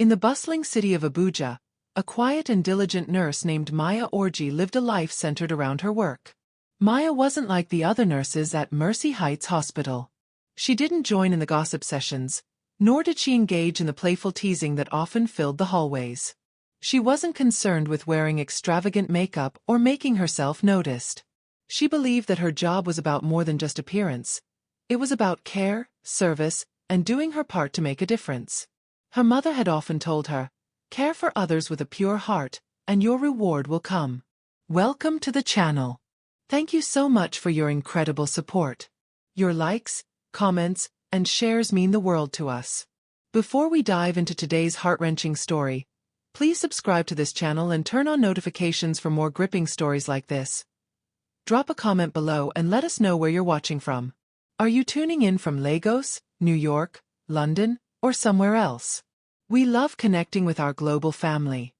In the bustling city of Abuja, a quiet and diligent nurse named Maya Orji lived a life centered around her work. Maya wasn't like the other nurses at Mercy Heights Hospital. She didn't join in the gossip sessions, nor did she engage in the playful teasing that often filled the hallways. She wasn't concerned with wearing extravagant makeup or making herself noticed. She believed that her job was about more than just appearance. It was about care, service, and doing her part to make a difference. Her mother had often told her, "Care for others with a pure heart, and your reward will come." Welcome to the channel. Thank you so much for your incredible support. Your likes, comments, and shares mean the world to us. Before we dive into today's heart-wrenching story, please subscribe to this channel and turn on notifications for more gripping stories like this. Drop a comment below and let us know where you're watching from. Are you tuning in from Lagos, New York, London, or somewhere else? We love connecting with our global family.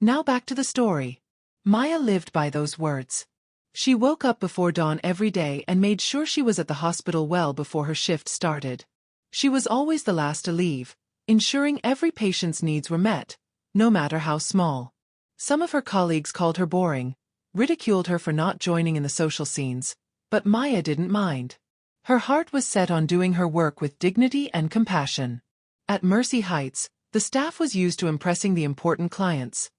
Now back to the story. Maya lived by those words. She woke up before dawn every day and made sure she was at the hospital well before her shift started. She was always the last to leave, ensuring every patient's needs were met, no matter how small. Some of her colleagues called her boring, ridiculed her for not joining in the social scenes, but Maya didn't mind. Her heart was set on doing her work with dignity and compassion. At Mercy Heights, the staff was used to impressing the important clients,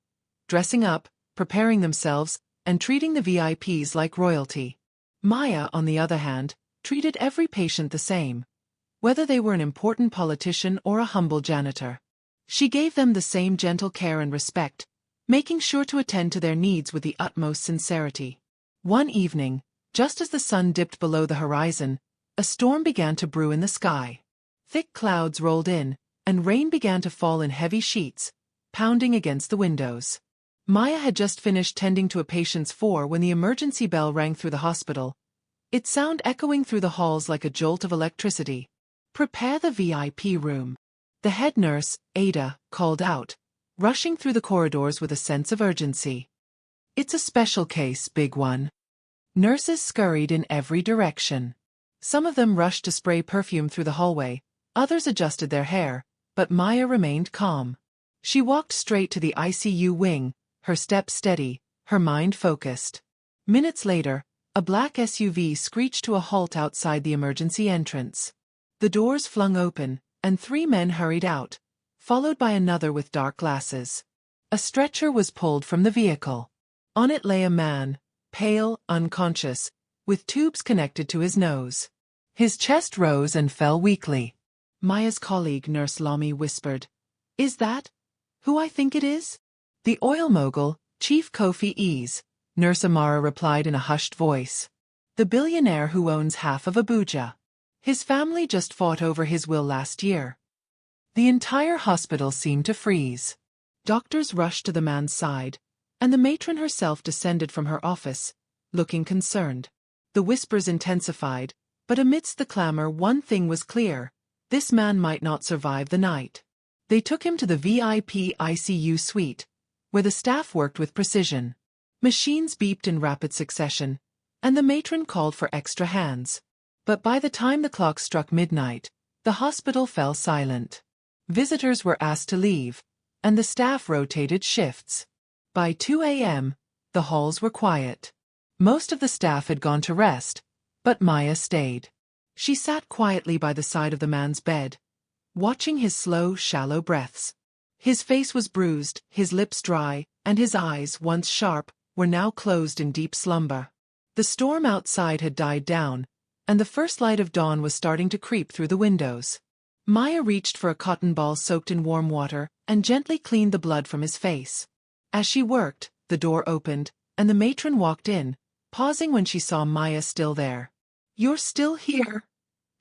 dressing up, preparing themselves, and treating the VIPs like royalty. Maya, on the other hand, treated every patient the same, whether they were an important politician or a humble janitor. She gave them the same gentle care and respect, making sure to attend to their needs with the utmost sincerity. One evening, just as the sun dipped below the horizon, a storm began to brew in the sky. Thick clouds rolled in, and rain began to fall in heavy sheets, pounding against the windows. Maya had just finished tending to a patient's floor when the emergency bell rang through the hospital, its sound echoing through the halls like a jolt of electricity. "Prepare the VIP room," the head nurse, Ada, called out, rushing through the corridors with a sense of urgency. "It's a special case, big one." Nurses scurried in every direction. Some of them rushed to spray perfume through the hallway, others adjusted their hair, but Maya remained calm. She walked straight to the ICU wing, her step steady, her mind focused. Minutes later, a black SUV screeched to a halt outside the emergency entrance. The doors flung open, and 3 men hurried out, followed by another with dark glasses. A stretcher was pulled from the vehicle. On it lay a man, pale, unconscious, with tubes connected to his nose. His chest rose and fell weakly. Maya's colleague, Nurse Lami, whispered, "Is that who I think it is?" "The oil mogul, Chief Kofi Ease," Nurse Amara replied in a hushed voice. "The billionaire who owns half of Abuja. His family just fought over his will last year." The entire hospital seemed to freeze. Doctors rushed to the man's side, and the matron herself descended from her office, looking concerned. The whispers intensified, but amidst the clamor one thing was clear: this man might not survive the night. They took him to the VIP ICU suite, where the staff worked with precision. Machines beeped in rapid succession, and the matron called for extra hands. But by the time the clock struck midnight, the hospital fell silent. Visitors were asked to leave, and the staff rotated shifts. By 2 a.m., the halls were quiet. Most of the staff had gone to rest, but Maya stayed. She sat quietly by the side of the man's bed, watching his slow, shallow breaths. His face was bruised, his lips dry, and his eyes, once sharp, were now closed in deep slumber. The storm outside had died down, and the first light of dawn was starting to creep through the windows. Maya reached for a cotton ball soaked in warm water and gently cleaned the blood from his face. As she worked, the door opened, and the matron walked in, pausing when she saw Maya still there. "You're still here?"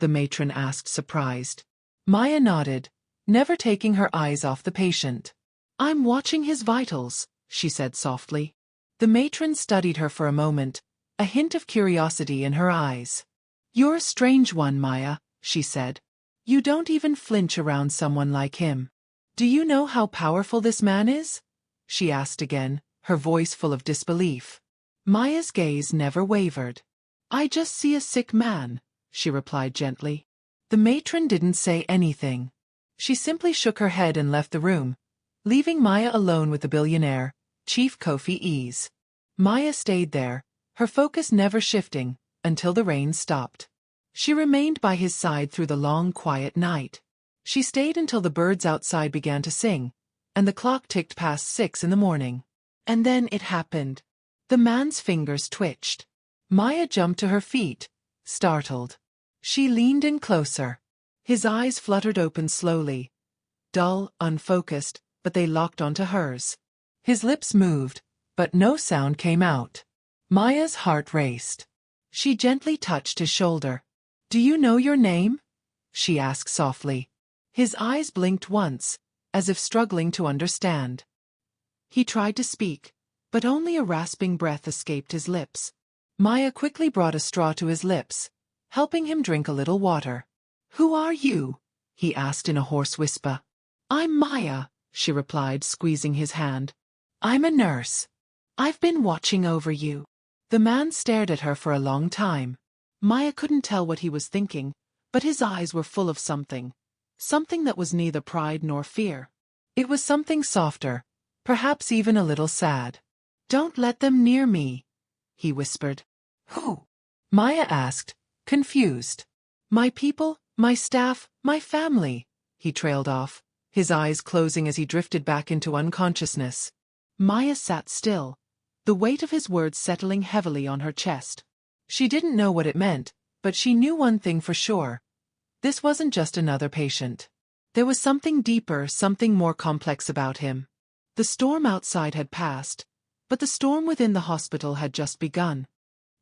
the matron asked, surprised. Maya nodded, never taking her eyes off the patient. "I'm watching his vitals," she said softly. The matron studied her for a moment, a hint of curiosity in her eyes. "You're a strange one, Maya," she said. "You don't even flinch around someone like him." "Do you know how powerful this man is?" she asked again, her voice full of disbelief. Maya's gaze never wavered. "I just see a sick man," she replied gently. The matron didn't say anything. She simply shook her head and left the room, leaving Maya alone with the billionaire, Chief Kofi's. Maya stayed there, her focus never shifting, until the rain stopped. She remained by his side through the long, quiet night. She stayed until the birds outside began to sing, and the clock ticked past 6 in the morning. And then it happened. The man's fingers twitched. Maya jumped to her feet, startled. She leaned in closer. His eyes fluttered open slowly. Dull, unfocused, but they locked onto hers. His lips moved, but no sound came out. Maya's heart raced. She gently touched his shoulder. "Do you know your name?" she asked softly. His eyes blinked once, as if struggling to understand. He tried to speak, but only a rasping breath escaped his lips. Maya quickly brought a straw to his lips, helping him drink a little water. "Who are you?" he asked in a hoarse whisper. "I'm Maya," she replied, squeezing his hand. "I'm a nurse. I've been watching over you." The man stared at her for a long time. Maya couldn't tell what he was thinking, but his eyes were full of something that was neither pride nor fear. It was something softer, perhaps even a little sad. "Don't let them near me," he whispered. "Who?" Maya asked, confused. "My people, my staff, my family," he trailed off, his eyes closing as he drifted back into unconsciousness. Maya sat still, the weight of his words settling heavily on her chest. She didn't know what it meant, but she knew one thing for sure. This wasn't just another patient. There was something deeper, something more complex about him. The storm outside had passed, but the storm within the hospital had just begun.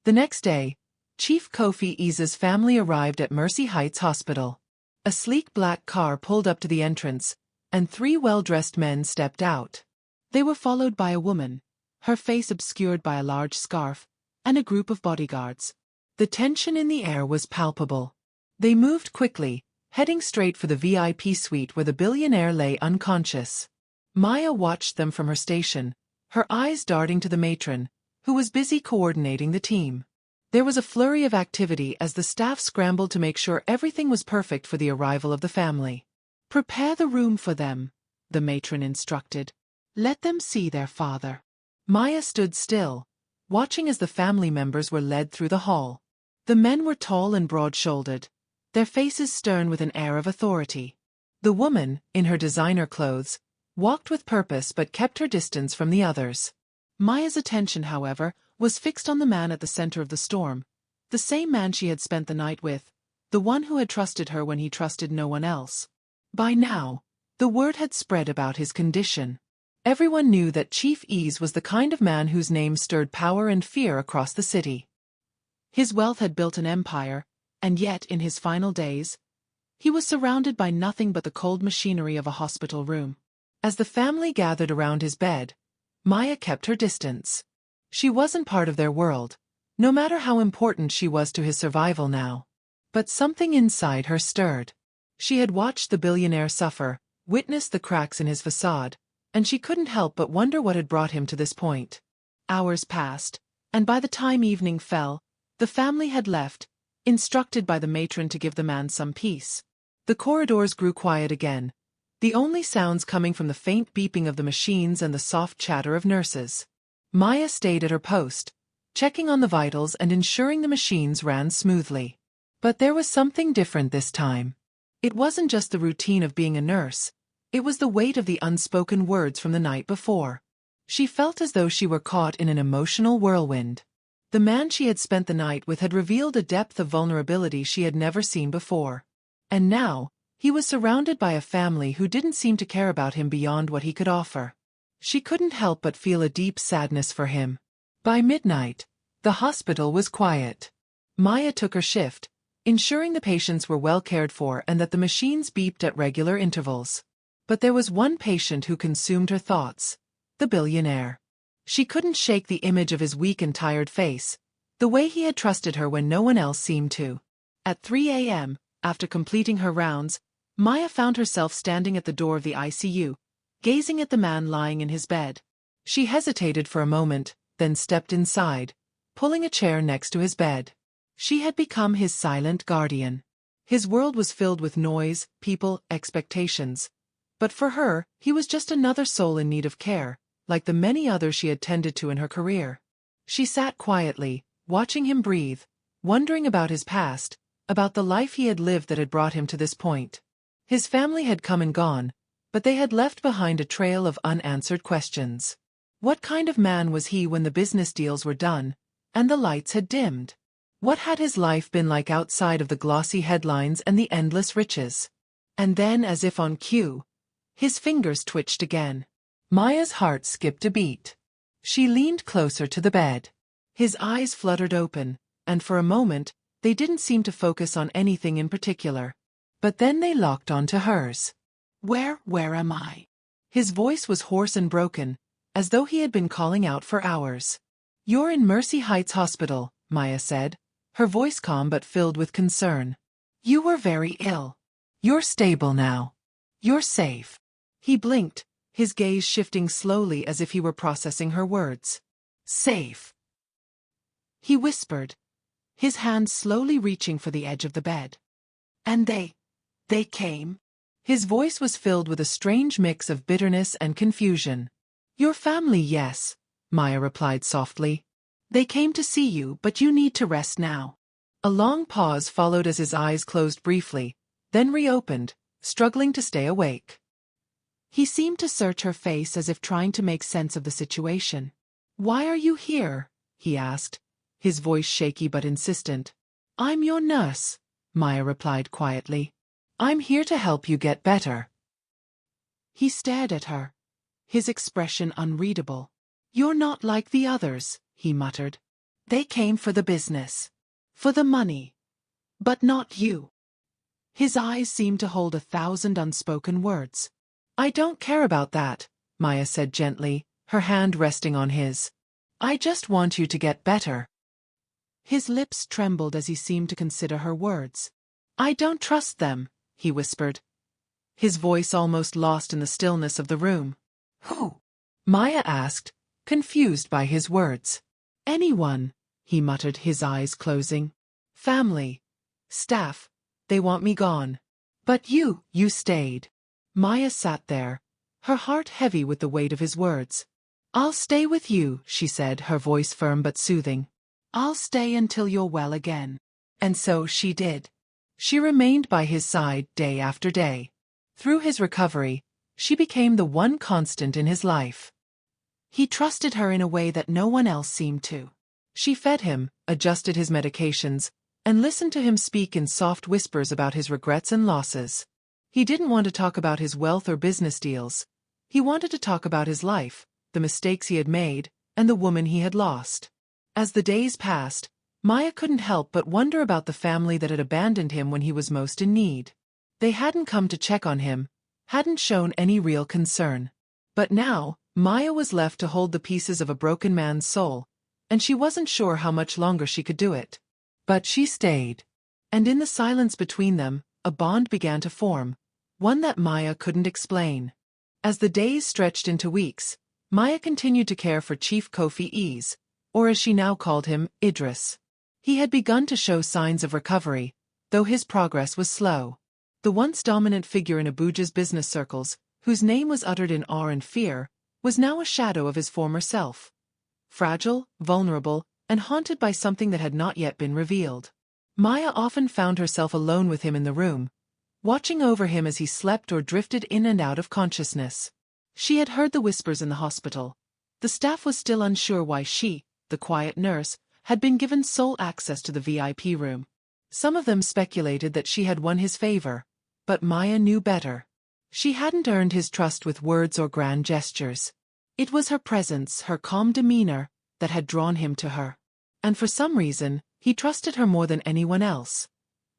The next day, Chief Kofi's family arrived at Mercy Heights Hospital. A sleek black car pulled up to the entrance, and 3 well-dressed men stepped out. They were followed by a woman, her face obscured by a large scarf, and a group of bodyguards. The tension in the air was palpable. They moved quickly, heading straight for the VIP suite where the billionaire lay unconscious. Maya watched them from her station, her eyes darting to the matron, who was busy coordinating the team. There was a flurry of activity as the staff scrambled to make sure everything was perfect for the arrival of the family. "Prepare the room for them," the matron instructed. "Let them see their father." Maya stood still, watching as the family members were led through the hall. The men were tall and broad-shouldered, their faces stern with an air of authority. The woman, in her designer clothes, walked with purpose but kept her distance from the others. Maya's attention, however, was fixed on the man at the center of the storm, the same man she had spent the night with, the one who had trusted her when he trusted no one else. By now, the word had spread about his condition. Everyone knew that Chief Ease was the kind of man whose name stirred power and fear across the city. His wealth had built an empire, and yet, in his final days, he was surrounded by nothing but the cold machinery of a hospital room. As the family gathered around his bed, Maya kept her distance. She wasn't part of their world, no matter how important she was to his survival now. But something inside her stirred. She had watched the billionaire suffer, witnessed the cracks in his facade, and she couldn't help but wonder what had brought him to this point. Hours passed, and by the time evening fell, the family had left, instructed by the matron to give the man some peace. The corridors grew quiet again, the only sounds coming from the faint beeping of the machines and the soft chatter of nurses. Maya stayed at her post, checking on the vitals and ensuring the machines ran smoothly. But there was something different this time. It wasn't just the routine of being a nurse, it was the weight of the unspoken words from the night before. She felt as though she were caught in an emotional whirlwind. The man she had spent the night with had revealed a depth of vulnerability she had never seen before. And now, he was surrounded by a family who didn't seem to care about him beyond what he could offer. She couldn't help but feel a deep sadness for him. By midnight, the hospital was quiet. Maya took her shift, ensuring the patients were well cared for and that the machines beeped at regular intervals. But there was one patient who consumed her thoughts, the billionaire. She couldn't shake the image of his weak and tired face, the way he had trusted her when no one else seemed to. At 3 a.m., after completing her rounds, Maya found herself standing at the door of the ICU, gazing at the man lying in his bed. She hesitated for a moment, then stepped inside, pulling a chair next to his bed. She had become his silent guardian. His world was filled with noise, people, expectations. But for her, he was just another soul in need of care, like the many others she had tended to in her career. She sat quietly, watching him breathe, wondering about his past, about the life he had lived that had brought him to this point. His family had come and gone, but they had left behind a trail of unanswered questions. What kind of man was he when the business deals were done, and the lights had dimmed? What had his life been like outside of the glossy headlines and the endless riches? And then, as if on cue, his fingers twitched again. Maya's heart skipped a beat. She leaned closer to the bed. His eyes fluttered open, and for a moment, they didn't seem to focus on anything in particular. But then they locked onto hers. Where am I? His voice was hoarse and broken, as though he had been calling out for hours. You're in Mercy Heights Hospital, Maya said, her voice calm but filled with concern. You were very ill. You're stable now. You're safe. He blinked, his gaze shifting slowly as if he were processing her words. Safe. He whispered, his hand slowly reaching for the edge of the bed. And they came? His voice was filled with a strange mix of bitterness and confusion. Your family, yes, Maya replied softly. They came to see you, but you need to rest now. A long pause followed as his eyes closed briefly, then reopened, struggling to stay awake. He seemed to search her face as if trying to make sense of the situation. Why are you here? He asked, his voice shaky but insistent. I'm your nurse, Maya replied quietly. I'm here to help you get better. He stared at her, his expression unreadable. You're not like the others, he muttered. They came for the business. For the money. But not you. His eyes seemed to hold 1,000 unspoken words. I don't care about that, Maya said gently, her hand resting on his. I just want you to get better. His lips trembled as he seemed to consider her words. I don't trust them, he whispered, his voice almost lost in the stillness of the room. Who? Maya asked, confused by his words. Anyone, he muttered, his eyes closing. Family. Staff. They want me gone. But you stayed. Maya sat there, her heart heavy with the weight of his words. I'll stay with you, she said, her voice firm but soothing. I'll stay until you're well again. And so she did. She remained by his side day after day. Through his recovery, she became the one constant in his life. He trusted her in a way that no one else seemed to. She fed him, adjusted his medications, and listened to him speak in soft whispers about his regrets and losses. He didn't want to talk about his wealth or business deals. He wanted to talk about his life, the mistakes he had made, and the woman he had lost. As the days passed, Maya couldn't help but wonder about the family that had abandoned him when he was most in need. They hadn't come to check on him, hadn't shown any real concern. But now, Maya was left to hold the pieces of a broken man's soul, and she wasn't sure how much longer she could do it. But she stayed. And in the silence between them, a bond began to form, one that Maya couldn't explain. As the days stretched into weeks, Maya continued to care for Chief Kofi's, or as she now called him, Idris. He had begun to show signs of recovery, though his progress was slow. The once dominant figure in Abuja's business circles, whose name was uttered in awe and fear, was now a shadow of his former self. Fragile, vulnerable, and haunted by something that had not yet been revealed. Maya often found herself alone with him in the room, watching over him as he slept or drifted in and out of consciousness. She had heard the whispers in the hospital. The staff was still unsure why she, the quiet nurse, had been given sole access to the VIP room. Some of them speculated that she had won his favor, but Maya knew better. She hadn't earned his trust with words or grand gestures. It was her presence, her calm demeanor, that had drawn him to her. And for some reason, he trusted her more than anyone else.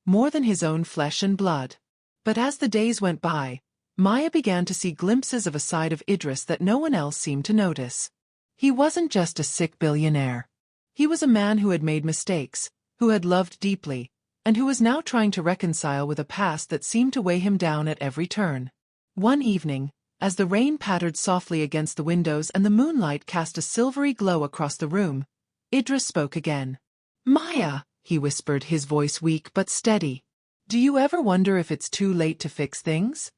More than his own flesh and blood. But as the days went by, Maya began to see glimpses of a side of Idris that no one else seemed to notice. He wasn't just a sick billionaire. He was a man who had made mistakes, who had loved deeply, and who was now trying to reconcile with a past that seemed to weigh him down at every turn. One evening, as the rain pattered softly against the windows and the moonlight cast a silvery glow across the room, Idris spoke again. Maya, he whispered, his voice weak but steady. Do you ever wonder if it's too late to fix things?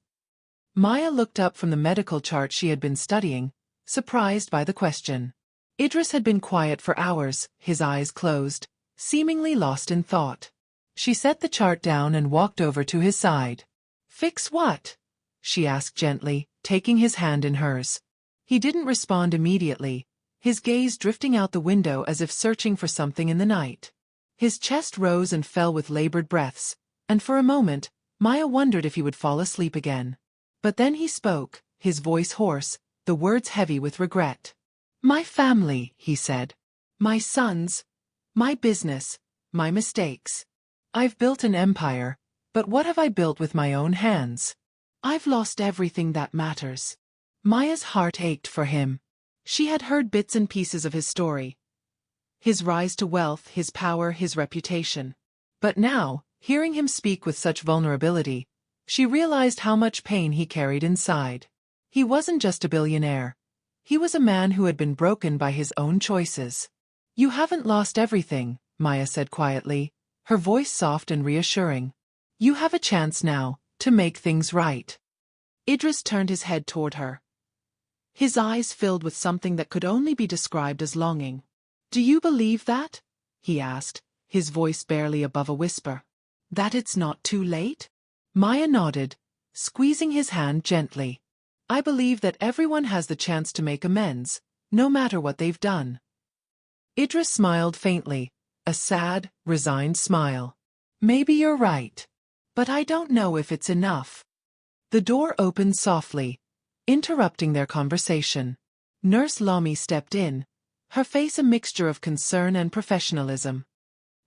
Maya looked up from the medical chart she had been studying, surprised by the question. Idris had been quiet for hours, his eyes closed, seemingly lost in thought. She set the chart down and walked over to his side. "Fix what?" she asked gently, taking his hand in hers. He didn't respond immediately, his gaze drifting out the window as if searching for something in the night. His chest rose and fell with labored breaths, and for a moment, Maya wondered if he would fall asleep again. But then he spoke, his voice hoarse, the words heavy with regret. "My family," he said. "My sons. My business. My mistakes. I've built an empire, but what have I built with my own hands? I've lost everything that matters." Maya's heart ached for him. She had heard bits and pieces of his story. His rise to wealth, his power, his reputation. But now, hearing him speak with such vulnerability, she realized how much pain he carried inside. He wasn't just a billionaire. He was a man who had been broken by his own choices. "You haven't lost everything," Maya said quietly, her voice soft and reassuring. "You have a chance now, to make things right." Idris turned his head toward her. His eyes filled with something that could only be described as longing. "Do you believe that?" he asked, his voice barely above a whisper. "That it's not too late?" Maya nodded, squeezing his hand gently. "I believe that everyone has the chance to make amends, no matter what they've done." Idris smiled faintly, a sad, resigned smile. "Maybe you're right. But I don't know if it's enough." The door opened softly, interrupting their conversation. Nurse Lomi stepped in, her face a mixture of concern and professionalism.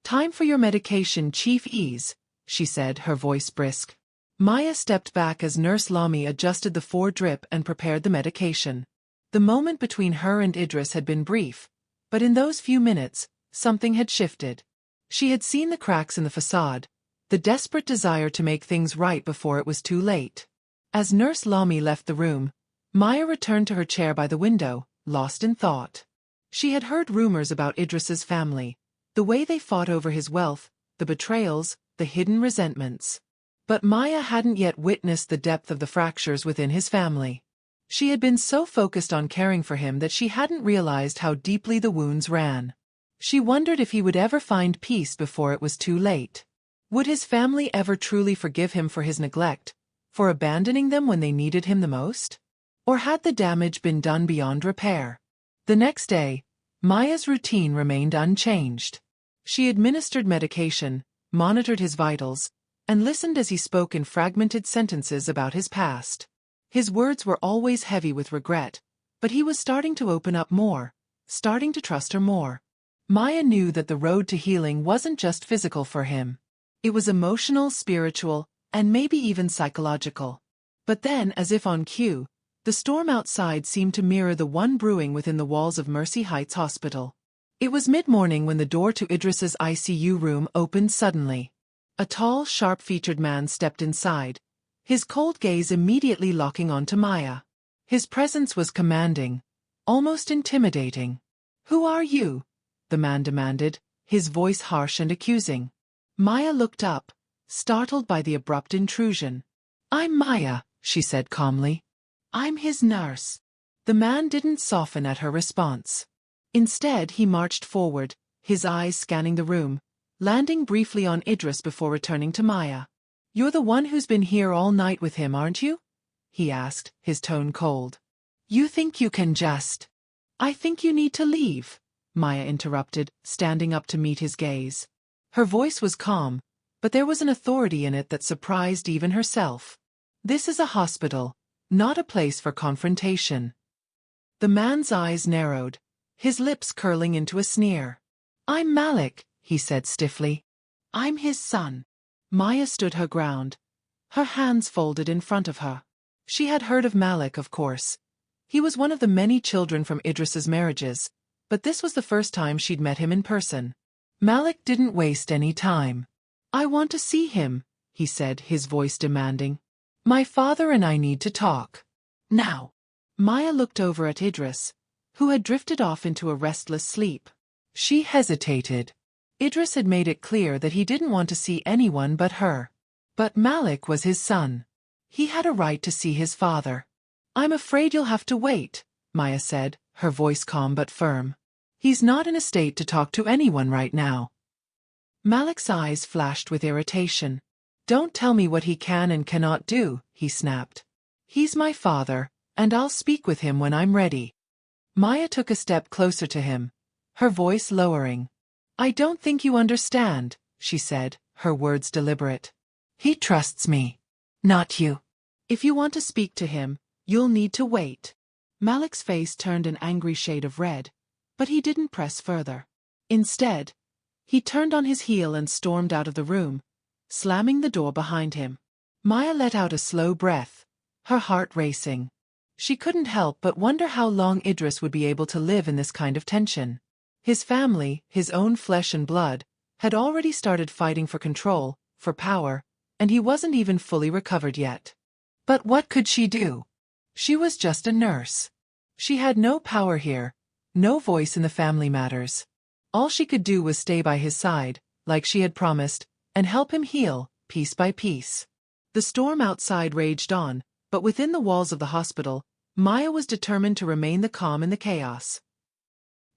"Time for your medication, Chief Ease," she said, her voice brisk. Maya stepped back as Nurse Lomi adjusted the drip and prepared the medication. The moment between her and Idris had been brief, but in those few minutes, something had shifted. She had seen the cracks in the facade, the desperate desire to make things right before it was too late. As Nurse Lomi left the room, Maya returned to her chair by the window, lost in thought. She had heard rumors about Idris's family, the way they fought over his wealth, the betrayals, the hidden resentments. But Maya hadn't yet witnessed the depth of the fractures within his family. She had been so focused on caring for him that she hadn't realized how deeply the wounds ran. She wondered if he would ever find peace before it was too late. Would his family ever truly forgive him for his neglect, for abandoning them when they needed him the most? Or had the damage been done beyond repair? The next day, Maya's routine remained unchanged. She administered medication, monitored his vitals, and listened as he spoke in fragmented sentences about his past. His words were always heavy with regret, but he was starting to open up more, starting to trust her more. Maya knew that the road to healing wasn't just physical for him. It was emotional, spiritual, and maybe even psychological. But then, as if on cue, the storm outside seemed to mirror the one brewing within the walls of Mercy Heights Hospital. It was mid-morning when the door to Idris's ICU room opened suddenly. A tall, sharp-featured man stepped inside, his cold gaze immediately locking onto Maya. His presence was commanding, almost intimidating. "Who are you?" the man demanded, his voice harsh and accusing. Maya looked up, startled by the abrupt intrusion. "I'm Maya," she said calmly. "I'm his nurse." The man didn't soften at her response. Instead, he marched forward, his eyes scanning the room, landing briefly on Idris before returning to Maya. "You're the one who's been here all night with him, aren't you?" he asked, his tone cold. "You think you can just—" "I think you need to leave," Maya interrupted, standing up to meet his gaze. Her voice was calm, but there was an authority in it that surprised even herself. "This is a hospital, not a place for confrontation." The man's eyes narrowed, his lips curling into a sneer. "I'm Malik," he said stiffly. "I'm his son." Maya stood her ground, her hands folded in front of her. She had heard of Malik, of course. He was one of the many children from Idris's marriages, but this was the first time she'd met him in person. Malik didn't waste any time. "I want to see him," he said, his voice demanding. "My father and I need to talk. Now." Maya looked over at Idris, who had drifted off into a restless sleep. She hesitated. Idris had made it clear that he didn't want to see anyone but her. But Malik was his son. He had a right to see his father. "I'm afraid you'll have to wait," Maya said, her voice calm but firm. "He's not in a state to talk to anyone right now." Malik's eyes flashed with irritation. "Don't tell me what he can and cannot do," he snapped. "He's my father, and I'll speak with him when I'm ready." Maya took a step closer to him, her voice lowering. "I don't think you understand," she said, her words deliberate. "He trusts me, not you. If you want to speak to him, you'll need to wait." Malik's face turned an angry shade of red, but he didn't press further. Instead, he turned on his heel and stormed out of the room, slamming the door behind him. Maya let out a slow breath, her heart racing. She couldn't help but wonder how long Idris would be able to live in this kind of tension. His family, his own flesh and blood, had already started fighting for control, for power, and he wasn't even fully recovered yet. But what could she do? She was just a nurse. She had no power here, no voice in the family matters. All she could do was stay by his side, like she had promised, and help him heal, piece by piece. The storm outside raged on, but within the walls of the hospital, Maya was determined to remain the calm in the chaos.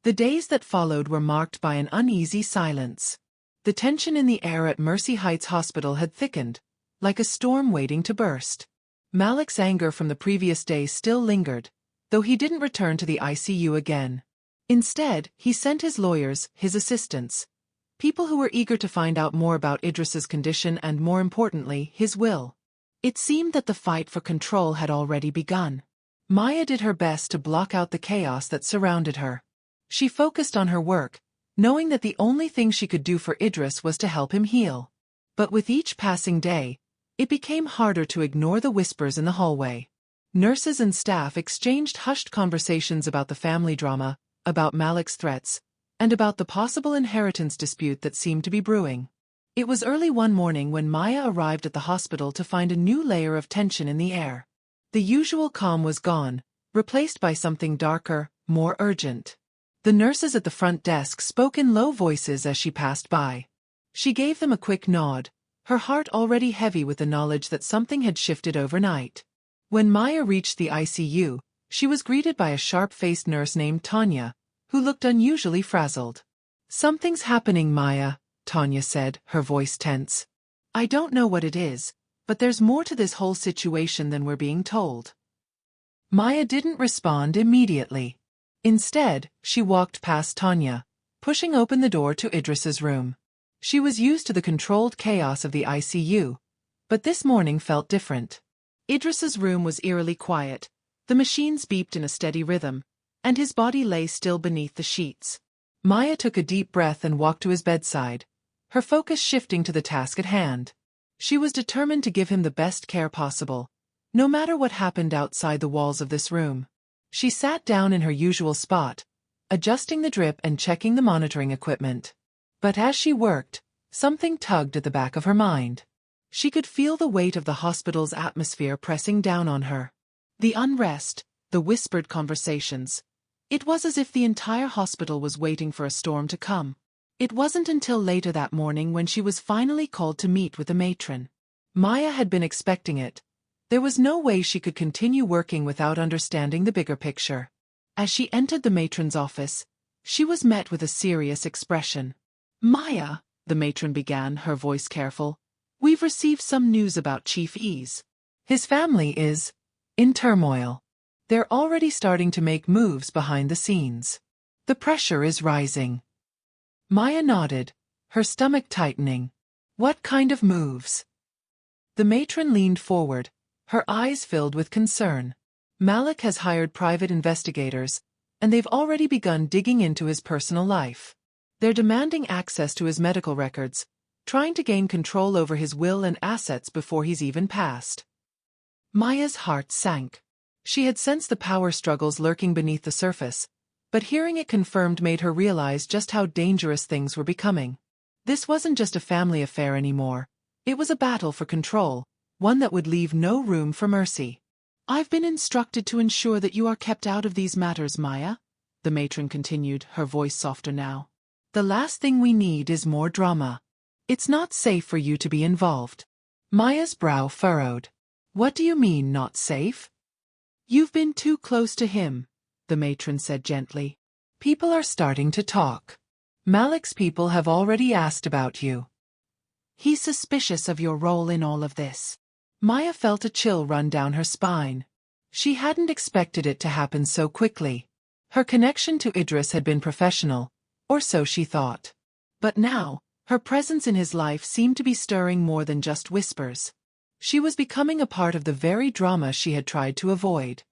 The days that followed were marked by an uneasy silence. The tension in the air at Mercy Heights Hospital had thickened, like a storm waiting to burst. Malik's anger from the previous day still lingered, though he didn't return to the ICU again. Instead, he sent his lawyers, his assistants, people who were eager to find out more about Idris's condition and, more importantly, his will. It seemed that the fight for control had already begun. Maya did her best to block out the chaos that surrounded her. She focused on her work, knowing that the only thing she could do for Idris was to help him heal. But with each passing day, it became harder to ignore the whispers in the hallway. Nurses and staff exchanged hushed conversations about the family drama, about Malik's threats, and about the possible inheritance dispute that seemed to be brewing. It was early one morning when Maya arrived at the hospital to find a new layer of tension in the air. The usual calm was gone, replaced by something darker, more urgent. The nurses at the front desk spoke in low voices as she passed by. She gave them a quick nod, her heart already heavy with the knowledge that something had shifted overnight. When Maya reached the ICU, she was greeted by a sharp-faced nurse named Tanya, who looked unusually frazzled. "Something's happening, Maya," Tanya said, her voice tense. "I don't know what it is, but there's more to this whole situation than we're being told." Maya didn't respond immediately. Instead, she walked past Tanya, pushing open the door to Idris's room. She was used to the controlled chaos of the ICU, but this morning felt different. Idris's room was eerily quiet, the machines beeped in a steady rhythm, and his body lay still beneath the sheets. Maya took a deep breath and walked to his bedside, her focus shifting to the task at hand. She was determined to give him the best care possible, no matter what happened outside the walls of this room. She sat down in her usual spot, adjusting the drip and checking the monitoring equipment. But as she worked, something tugged at the back of her mind. She could feel the weight of the hospital's atmosphere pressing down on her. The unrest, the whispered conversations. It was as if the entire hospital was waiting for a storm to come. It wasn't until later that morning when she was finally called to meet with the matron. Maya had been expecting it. There was no way she could continue working without understanding the bigger picture. As she entered the matron's office, she was met with a serious expression. "Maya," the matron began, her voice careful, "we've received some news about Chief Ease. His family is in turmoil. They're already starting to make moves behind the scenes. The pressure is rising." Maya nodded, her stomach tightening. "What kind of moves?" The matron leaned forward, her eyes filled with concern. "Malik has hired private investigators, and they've already begun digging into his personal life. They're demanding access to his medical records, trying to gain control over his will and assets before he's even passed." Maya's heart sank. She had sensed the power struggles lurking beneath the surface, but hearing it confirmed made her realize just how dangerous things were becoming. This wasn't just a family affair anymore. It was a battle for control, one that would leave no room for mercy. "I've been instructed to ensure that you are kept out of these matters, Maya," the matron continued, her voice softer now. "The last thing we need is more drama. It's not safe for you to be involved." Maya's brow furrowed. What do you mean, not safe? You've been too close to him, the matron said gently. People are starting to talk. Malik's people have already asked about you. He's suspicious of your role in all of this. Maya felt a chill run down her spine. She hadn't expected it to happen so quickly. Her connection to Idris had been professional, or so she thought. But now, her presence in his life seemed to be stirring more than just whispers. She was becoming a part of the very drama she had tried to avoid.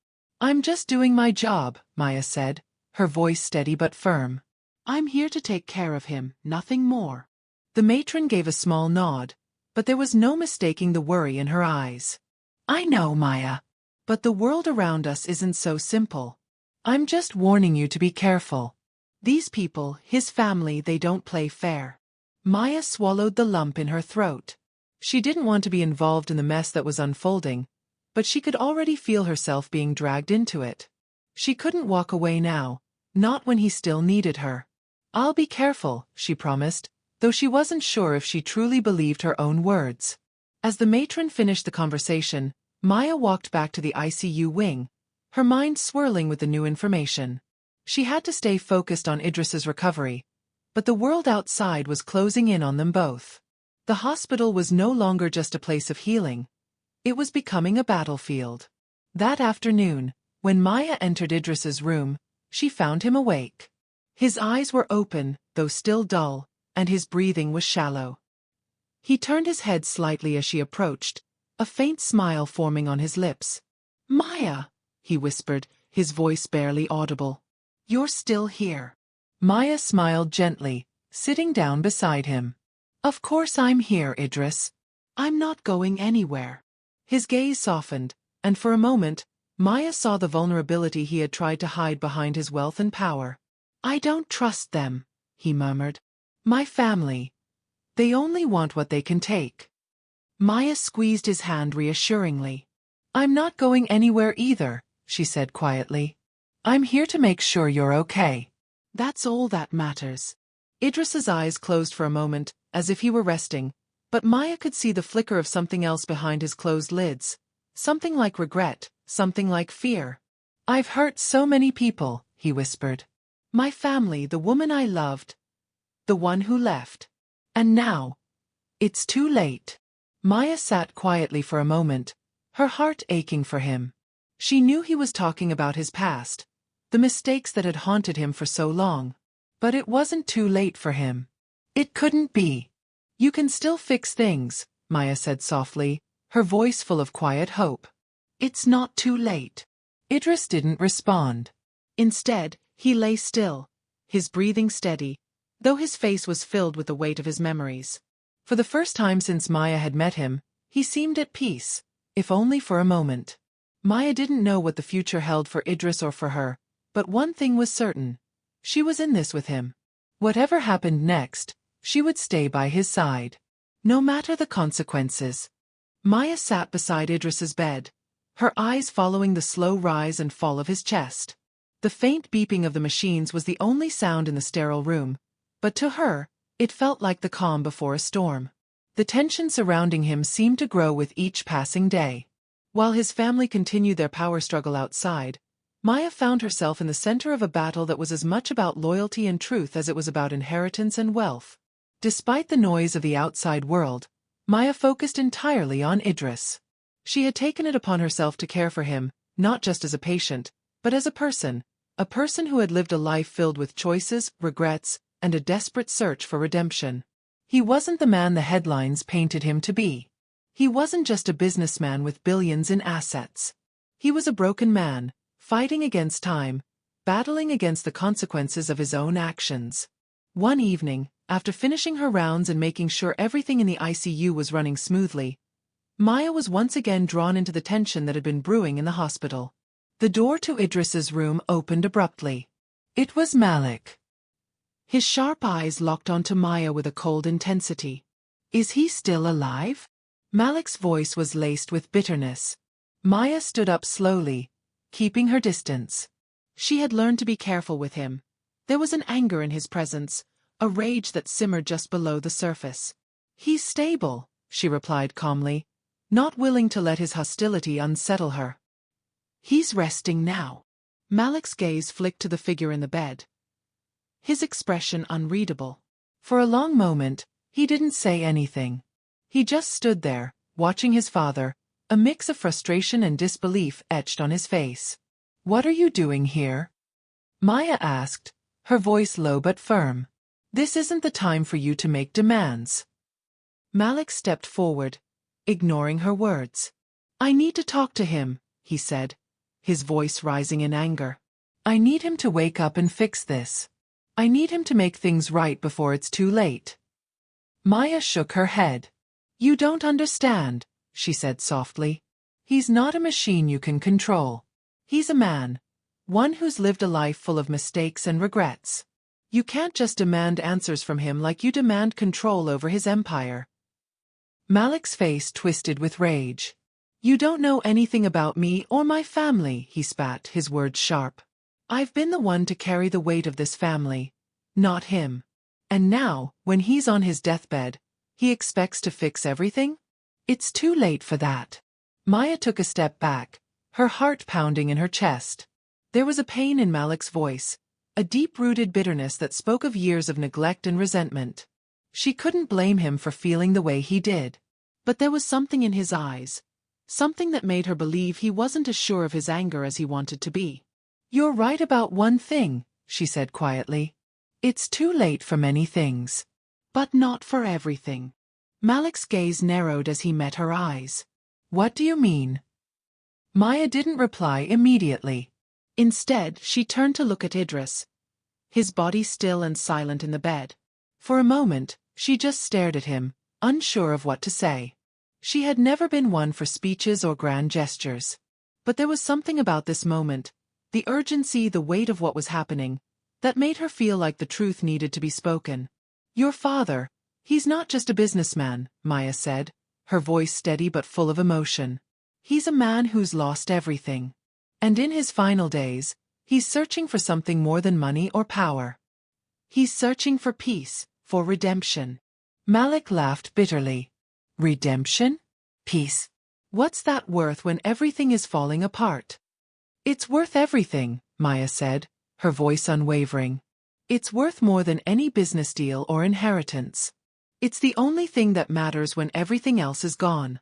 I'm just doing my job, Maya said, her voice steady but firm. I'm here to take care of him, nothing more. The matron gave a small nod, but there was no mistaking the worry in her eyes. I know, Maya. But the world around us isn't so simple. I'm just warning you to be careful. These people, his family, they don't play fair. Maya swallowed the lump in her throat. She didn't want to be involved in the mess that was unfolding, but she could already feel herself being dragged into it. She couldn't walk away now, not when he still needed her. I'll be careful, she promised, though she wasn't sure if she truly believed her own words. As the matron finished the conversation, Maya walked back to the ICU wing, her mind swirling with the new information. She had to stay focused on Idris's recovery, but the world outside was closing in on them both. The hospital was no longer just a place of healing. It was becoming a battlefield. That afternoon, when Maya entered Idris's room, she found him awake. His eyes were open, though still dull, and his breathing was shallow. He turned his head slightly as she approached, a faint smile forming on his lips. Maya, he whispered, his voice barely audible. You're still here. Maya smiled gently, sitting down beside him. Of course I'm here, Idris. I'm not going anywhere. His gaze softened, and for a moment, Maya saw the vulnerability he had tried to hide behind his wealth and power. I don't trust them, he murmured. My family. They only want what they can take. Maya squeezed his hand reassuringly. I'm not going anywhere either, she said quietly. I'm here to make sure you're okay. That's all that matters. Idris's eyes closed for a moment, as if he were resting, but Maya could see the flicker of something else behind his closed lids. Something like regret, something like fear. I've hurt so many people, he whispered. My family, the woman I loved. The one who left. And now, it's too late. Maya sat quietly for a moment, her heart aching for him. She knew he was talking about his past, the mistakes that had haunted him for so long. But it wasn't too late for him. It couldn't be. You can still fix things, Maya said softly, her voice full of quiet hope. It's not too late. Idris didn't respond. Instead, he lay still, his breathing steady, though his face was filled with the weight of his memories. For the first time since Maya had met him, he seemed at peace, if only for a moment. Maya didn't know what the future held for Idris or for her, but one thing was certain. She was in this with him. Whatever happened next, she would stay by his side. No matter the consequences. Maya sat beside Idris's bed, her eyes following the slow rise and fall of his chest. The faint beeping of the machines was the only sound in the sterile room, but to her, it felt like the calm before a storm. The tension surrounding him seemed to grow with each passing day. While his family continued their power struggle outside, Maya found herself in the center of a battle that was as much about loyalty and truth as it was about inheritance and wealth. Despite the noise of the outside world, Maya focused entirely on Idris. She had taken it upon herself to care for him, not just as a patient, but as a person who had lived a life filled with choices, regrets, and a desperate search for redemption. He wasn't the man the headlines painted him to be. He wasn't just a businessman with billions in assets. He was a broken man, fighting against time, battling against the consequences of his own actions. One evening, after finishing her rounds and making sure everything in the ICU was running smoothly, Maya was once again drawn into the tension that had been brewing in the hospital. The door to Idris's room opened abruptly. It was Malik. His sharp eyes locked onto Maya with a cold intensity. Is he still alive? Malik's voice was laced with bitterness. Maya stood up slowly, keeping her distance. She had learned to be careful with him. There was an anger in his presence, a rage that simmered just below the surface. He's stable, she replied calmly, not willing to let his hostility unsettle her. He's resting now. Malik's gaze flicked to the figure in the bed, his expression unreadable. For a long moment, he didn't say anything. He just stood there, watching his father, a mix of frustration and disbelief etched on his face. "What are you doing here?" Maya asked, her voice low but firm. "This isn't the time for you to make demands." Malik stepped forward, ignoring her words. "I need to talk to him," he said, his voice rising in anger. "I need him to wake up and fix this. I need him to make things right before it's too late." Maya shook her head. "You don't understand," she said softly. "He's not a machine you can control. He's a man, one who's lived a life full of mistakes and regrets. You can't just demand answers from him like you demand control over his empire." Malik's face twisted with rage. "You don't know anything about me or my family," he spat, his words sharp. "I've been the one to carry the weight of this family, not him. And now, when he's on his deathbed, he expects to fix everything? It's too late for that." Maya took a step back, her heart pounding in her chest. There was a pain in Malik's voice, a deep-rooted bitterness that spoke of years of neglect and resentment. She couldn't blame him for feeling the way he did. But there was something in his eyes, something that made her believe he wasn't as sure of his anger as he wanted to be. "You're right about one thing," she said quietly. "It's too late for many things. But not for everything." Malik's gaze narrowed as he met her eyes. "What do you mean?" Maya didn't reply immediately. Instead, she turned to look at Idris, his body still and silent in the bed. For a moment, she just stared at him, unsure of what to say. She had never been one for speeches or grand gestures. But there was something about this moment, the urgency, the weight of what was happening, that made her feel like the truth needed to be spoken. "Your father, he's not just a businessman," Maya said, her voice steady but full of emotion. "He's a man who's lost everything. And in his final days, he's searching for something more than money or power. He's searching for peace, for redemption." Malik laughed bitterly. "Redemption? Peace? What's that worth when everything is falling apart?" "It's worth everything," Maya said, her voice unwavering. "It's worth more than any business deal or inheritance. It's the only thing that matters when everything else is gone."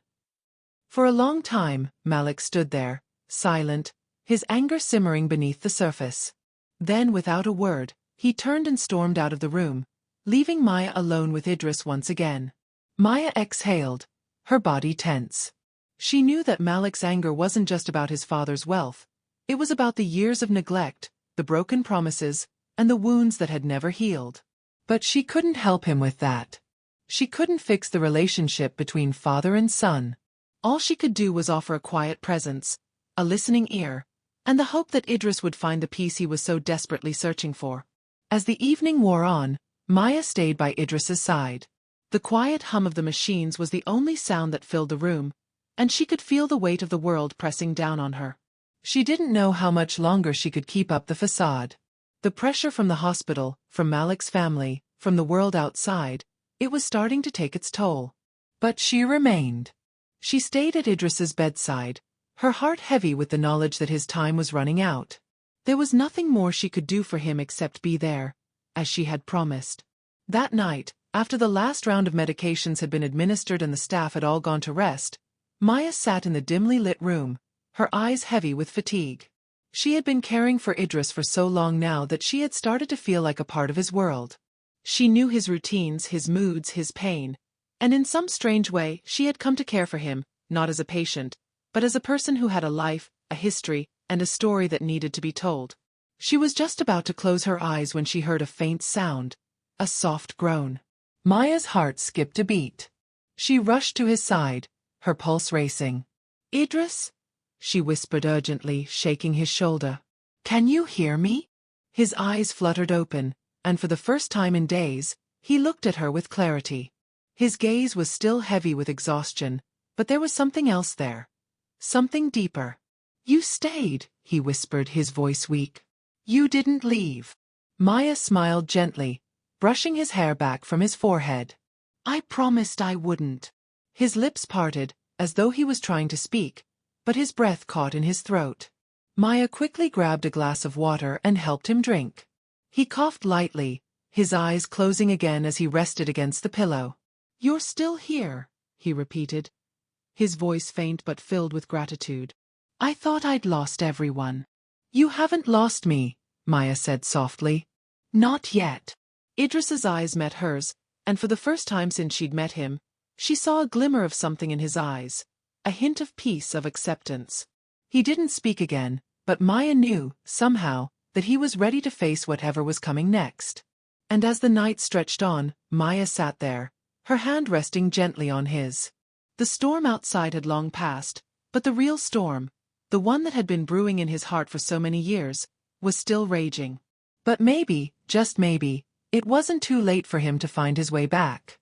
For a long time, Malik stood there, silent, his anger simmering beneath the surface. Then, without a word, he turned and stormed out of the room, leaving Maya alone with Idris once again. Maya exhaled, her body tense. She knew that Malik's anger wasn't just about his father's wealth. It was about the years of neglect, the broken promises, and the wounds that had never healed. But she couldn't help him with that. She couldn't fix the relationship between father and son. All she could do was offer a quiet presence, a listening ear, and the hope that Idris would find the peace he was so desperately searching for. As the evening wore on, Maya stayed by Idris's side. The quiet hum of the machines was the only sound that filled the room, and she could feel the weight of the world pressing down on her. She didn't know how much longer she could keep up the facade. The pressure from the hospital, from Malik's family, from the world outside, it was starting to take its toll. But she remained. She stayed at Idris's bedside, her heart heavy with the knowledge that his time was running out. There was nothing more she could do for him except be there, as she had promised. That night, after the last round of medications had been administered and the staff had all gone to rest, Maya sat in the dimly lit room, her eyes heavy with fatigue. She had been caring for Idris for so long now that she had started to feel like a part of his world. She knew his routines, his moods, his pain, and in some strange way she had come to care for him, not as a patient, but as a person who had a life, a history, and a story that needed to be told. She was just about to close her eyes when she heard a faint sound, a soft groan. Maya's heart skipped a beat. She rushed to his side, her pulse racing. "Idris?" she whispered urgently, shaking his shoulder. "Can you hear me?" His eyes fluttered open, and for the first time in days, he looked at her with clarity. His gaze was still heavy with exhaustion, but there was something else there. Something deeper. "You stayed," he whispered, his voice weak. "You didn't leave." Maya smiled gently, brushing his hair back from his forehead. "I promised I wouldn't." His lips parted, as though he was trying to speak, but his breath caught in his throat. Maya quickly grabbed a glass of water and helped him drink. He coughed lightly, his eyes closing again as he rested against the pillow. "You're still here," he repeated, his voice faint but filled with gratitude. "I thought I'd lost everyone." "You haven't lost me," Maya said softly. "Not yet." Idris's eyes met hers, and for the first time since she'd met him, she saw a glimmer of something in his eyes, a hint of peace, of acceptance. He didn't speak again, but Maya knew, somehow, that he was ready to face whatever was coming next. And as the night stretched on, Maya sat there, her hand resting gently on his. The storm outside had long passed, but the real storm, the one that had been brewing in his heart for so many years, was still raging. But maybe, just maybe, it wasn't too late for him to find his way back.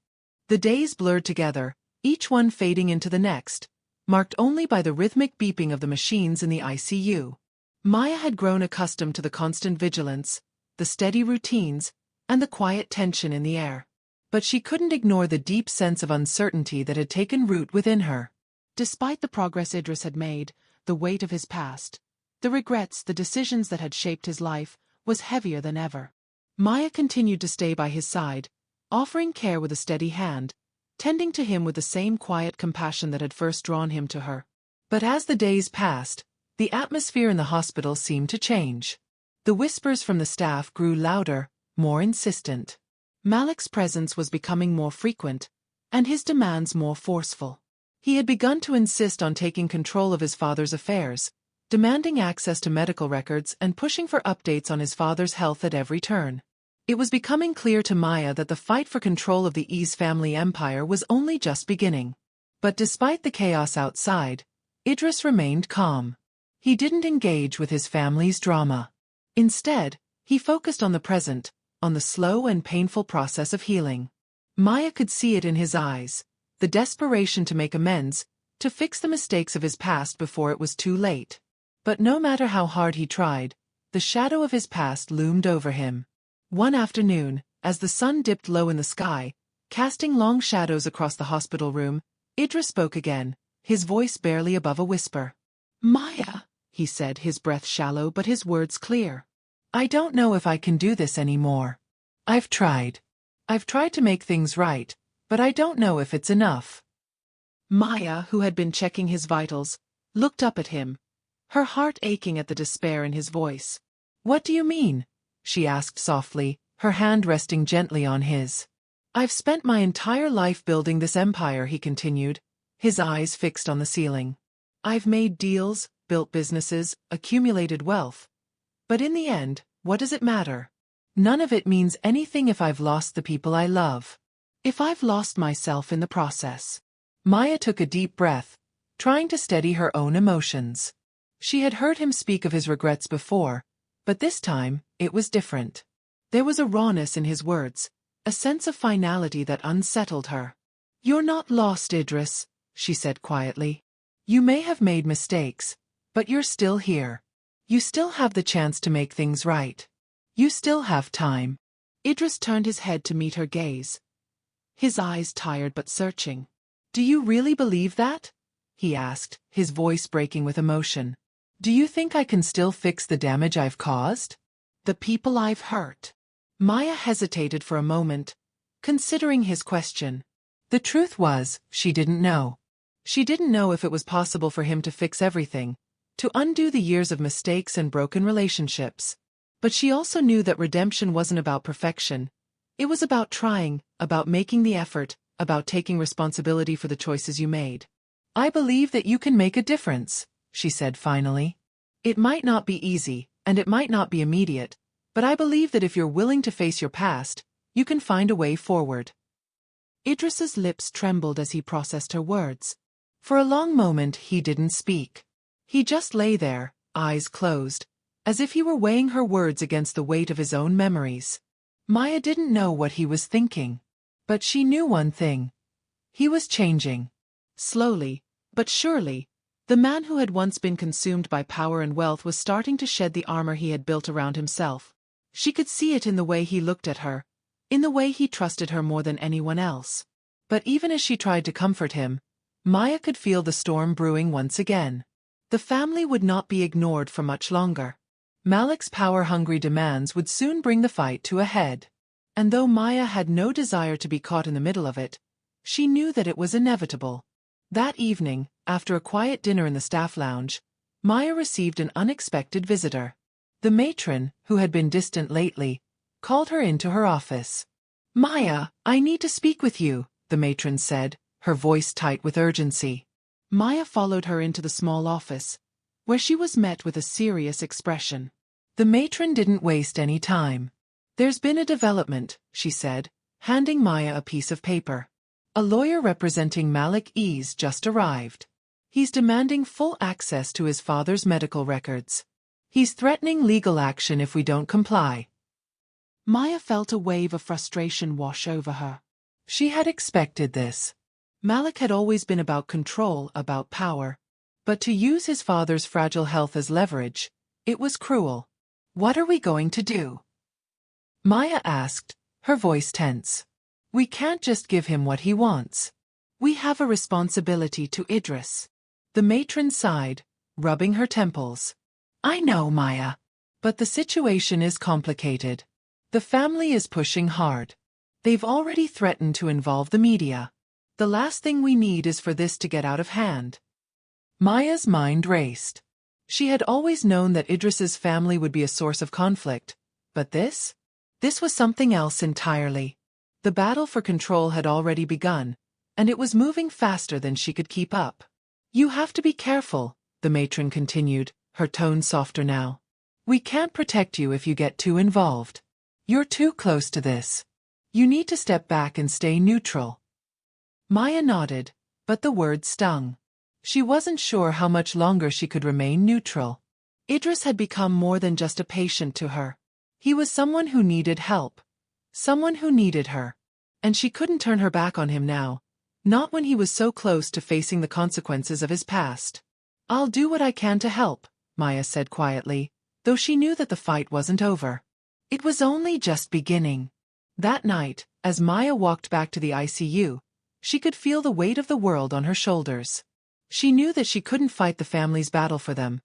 The days blurred together, each one fading into the next, marked only by the rhythmic beeping of the machines in the ICU. Maya had grown accustomed to the constant vigilance, the steady routines, and the quiet tension in the air. But she couldn't ignore the deep sense of uncertainty that had taken root within her. Despite the progress Idris had made, the weight of his past, the regrets, the decisions that had shaped his life, was heavier than ever. Maya continued to stay by his side, offering care with a steady hand, tending to him with the same quiet compassion that had first drawn him to her. But as the days passed, the atmosphere in the hospital seemed to change. The whispers from the staff grew louder, more insistent. Malik's presence was becoming more frequent, and his demands more forceful. He had begun to insist on taking control of his father's affairs, demanding access to medical records and pushing for updates on his father's health at every turn. It was becoming clear to Maya that the fight for control of the Ease family empire was only just beginning. But despite the chaos outside, Idris remained calm. He didn't engage with his family's drama. Instead, he focused on the present, on the slow and painful process of healing. Maya could see it in his eyes, the desperation to make amends, to fix the mistakes of his past before it was too late. But no matter how hard he tried, the shadow of his past loomed over him. One afternoon, as the sun dipped low in the sky, casting long shadows across the hospital room, Idris spoke again, his voice barely above a whisper. "Maya," he said, his breath shallow but his words clear. "I don't know if I can do this anymore. I've tried. I've tried to make things right, but I don't know if it's enough." Maya, who had been checking his vitals, looked up at him, her heart aching at the despair in his voice. "What do you mean?" she asked softly, her hand resting gently on his. "I've spent my entire life building this empire," he continued, his eyes fixed on the ceiling. "I've made deals, built businesses, accumulated wealth. But in the end, what does it matter? None of it means anything if I've lost the people I love. If I've lost myself in the process." Maya took a deep breath, trying to steady her own emotions. She had heard him speak of his regrets before, but this time, it was different. There was a rawness in his words, a sense of finality that unsettled her. "You're not lost, Idris," she said quietly. "You may have made mistakes, but you're still here. You still have the chance to make things right. You still have time." Idris turned his head to meet her gaze, his eyes tired but searching. "Do you really believe that?" he asked, his voice breaking with emotion. "Do you think I can still fix the damage I've caused? The people I've hurt?" Maya hesitated for a moment, considering his question. The truth was, she didn't know. She didn't know if it was possible for him to fix everything, to undo the years of mistakes and broken relationships. But she also knew that redemption wasn't about perfection. It was about trying, about making the effort, about taking responsibility for the choices you made. "I believe that you can make a difference," she said finally. "It might not be easy, and it might not be immediate, but I believe that if you're willing to face your past, you can find a way forward." Idris's lips trembled as he processed her words. For a long moment he didn't speak. He just lay there, eyes closed, as if he were weighing her words against the weight of his own memories. Maya didn't know what he was thinking. But she knew one thing. He was changing. Slowly, but surely, the man who had once been consumed by power and wealth was starting to shed the armor he had built around himself. She could see it in the way he looked at her, in the way he trusted her more than anyone else. But even as she tried to comfort him, Maya could feel the storm brewing once again. The family would not be ignored for much longer. Malik's power-hungry demands would soon bring the fight to a head. And though Maya had no desire to be caught in the middle of it, she knew that it was inevitable. That evening, after a quiet dinner in the staff lounge, Maya received an unexpected visitor. The matron, who had been distant lately, called her into her office. "Maya, I need to speak with you," the matron said, her voice tight with urgency. Maya followed her into the small office, where she was met with a serious expression. The matron didn't waste any time. "There's been a development," she said, handing Maya a piece of paper. "A lawyer representing Idris just arrived. He's demanding full access to his father's medical records. He's threatening legal action if we don't comply." Maya felt a wave of frustration wash over her. She had expected this. Malik had always been about control, about power. But to use his father's fragile health as leverage, it was cruel. "What are we going to do?" Maya asked, her voice tense. "We can't just give him what he wants. We have a responsibility to Idris." The matron sighed, rubbing her temples. "I know, Maya. But the situation is complicated. The family is pushing hard. They've already threatened to involve the media. The last thing we need is for this to get out of hand." Maya's mind raced. She had always known that Idris's family would be a source of conflict, but this? This was something else entirely. The battle for control had already begun, and it was moving faster than she could keep up. "You have to be careful," the matron continued, her tone softer now. "We can't protect you if you get too involved. You're too close to this. You need to step back and stay neutral." Maya nodded, but the words stung. She wasn't sure how much longer she could remain neutral. Idris had become more than just a patient to her. He was someone who needed help. Someone who needed her. And she couldn't turn her back on him now. Not when he was so close to facing the consequences of his past. "I'll do what I can to help," Maya said quietly, though she knew that the fight wasn't over. It was only just beginning. That night, as Maya walked back to the ICU, she could feel the weight of the world on her shoulders. She knew that she couldn't fight the family's battle for them,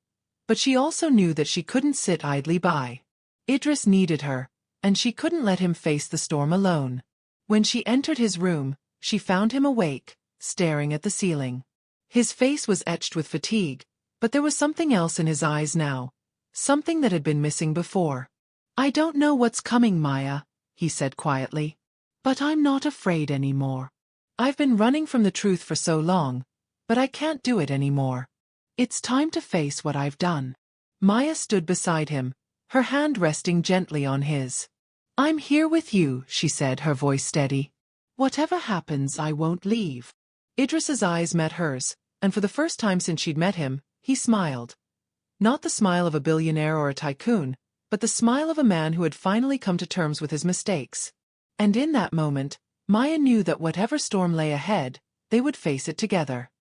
but she also knew that she couldn't sit idly by. Idris needed her, and she couldn't let him face the storm alone. When she entered his room, she found him awake, staring at the ceiling. His face was etched with fatigue, but there was something else in his eyes now, something that had been missing before. "I don't know what's coming, Maya," he said quietly. "But I'm not afraid anymore. I've been running from the truth for so long, but I can't do it anymore. It's time to face what I've done." Maya stood beside him, her hand resting gently on his. "I'm here with you," she said, her voice steady. "Whatever happens, I won't leave." Idris's eyes met hers, and for the first time since she'd met him, he smiled. Not the smile of a billionaire or a tycoon, but the smile of a man who had finally come to terms with his mistakes. And in that moment, Maya knew that whatever storm lay ahead, they would face it together.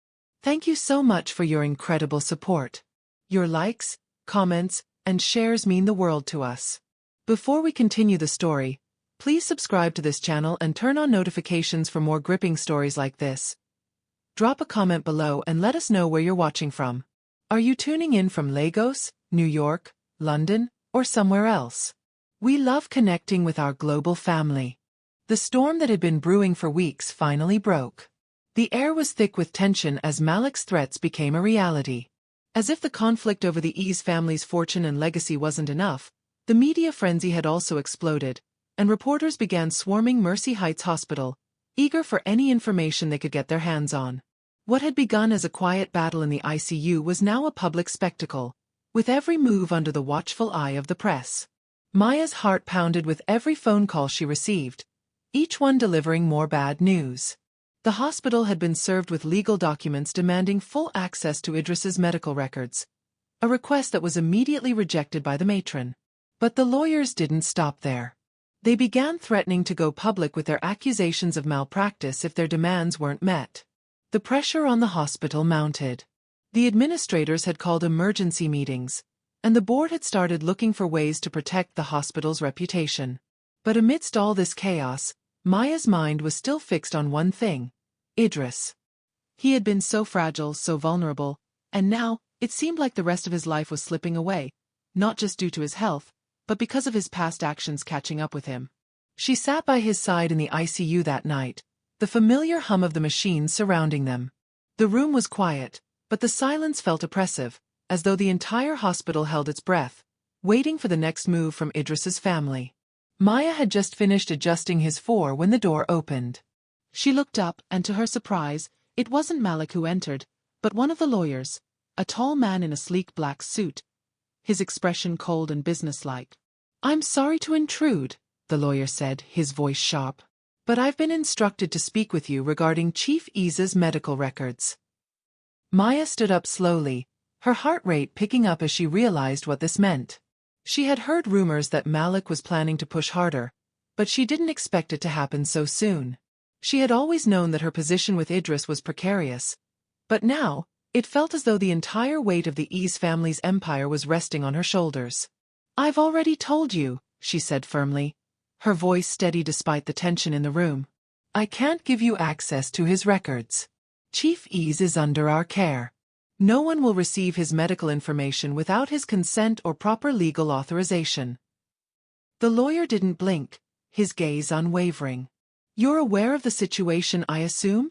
"Thank you so much for your incredible support. Your likes, comments, and shares mean the world to us. Before we continue the story, please subscribe to this channel and turn on notifications for more gripping stories like this. Drop a comment below and let us know where you're watching from. Are you tuning in from Lagos, New York, London, or somewhere else? We love connecting with our global family." The storm that had been brewing for weeks finally broke. The air was thick with tension as Malik's threats became a reality. As if the conflict over the Idris family's fortune and legacy wasn't enough, the media frenzy had also exploded, and reporters began swarming Mercy Heights Hospital, eager for any information they could get their hands on. What had begun as a quiet battle in the ICU was now a public spectacle, with every move under the watchful eye of the press. Maya's heart pounded with every phone call she received, each one delivering more bad news. The hospital had been served with legal documents demanding full access to Idris's medical records, a request that was immediately rejected by the matron. But the lawyers didn't stop there. They began threatening to go public with their accusations of malpractice if their demands weren't met. The pressure on the hospital mounted. The administrators had called emergency meetings, and the board had started looking for ways to protect the hospital's reputation. But amidst all this chaos, Maya's mind was still fixed on one thing: Idris. He had been so fragile, so vulnerable, and now, it seemed like the rest of his life was slipping away, not just due to his health, but because of his past actions catching up with him. She sat by his side in the ICU that night, the familiar hum of the machines surrounding them. The room was quiet, but the silence felt oppressive, as though the entire hospital held its breath, waiting for the next move from Idris's family. Maya had just finished adjusting his fore when the door opened. She looked up, and to her surprise, it wasn't Malik who entered, but one of the lawyers, a tall man in a sleek black suit, his expression cold and businesslike. "I'm sorry to intrude," the lawyer said, his voice sharp, "but I've been instructed to speak with you regarding Chief Idris's medical records." Maya stood up slowly, her heart rate picking up as she realized what this meant. She had heard rumors that Malik was planning to push harder, but she didn't expect it to happen so soon. She had always known that her position with Idris was precarious, but now, it felt as though the entire weight of the Idris family's empire was resting on her shoulders. "I've already told you," she said firmly, her voice steady despite the tension in the room. "I can't give you access to his records. Chief Idris is under our care. No one will receive his medical information without his consent or proper legal authorization." The lawyer didn't blink, his gaze unwavering. "You're aware of the situation, I assume?"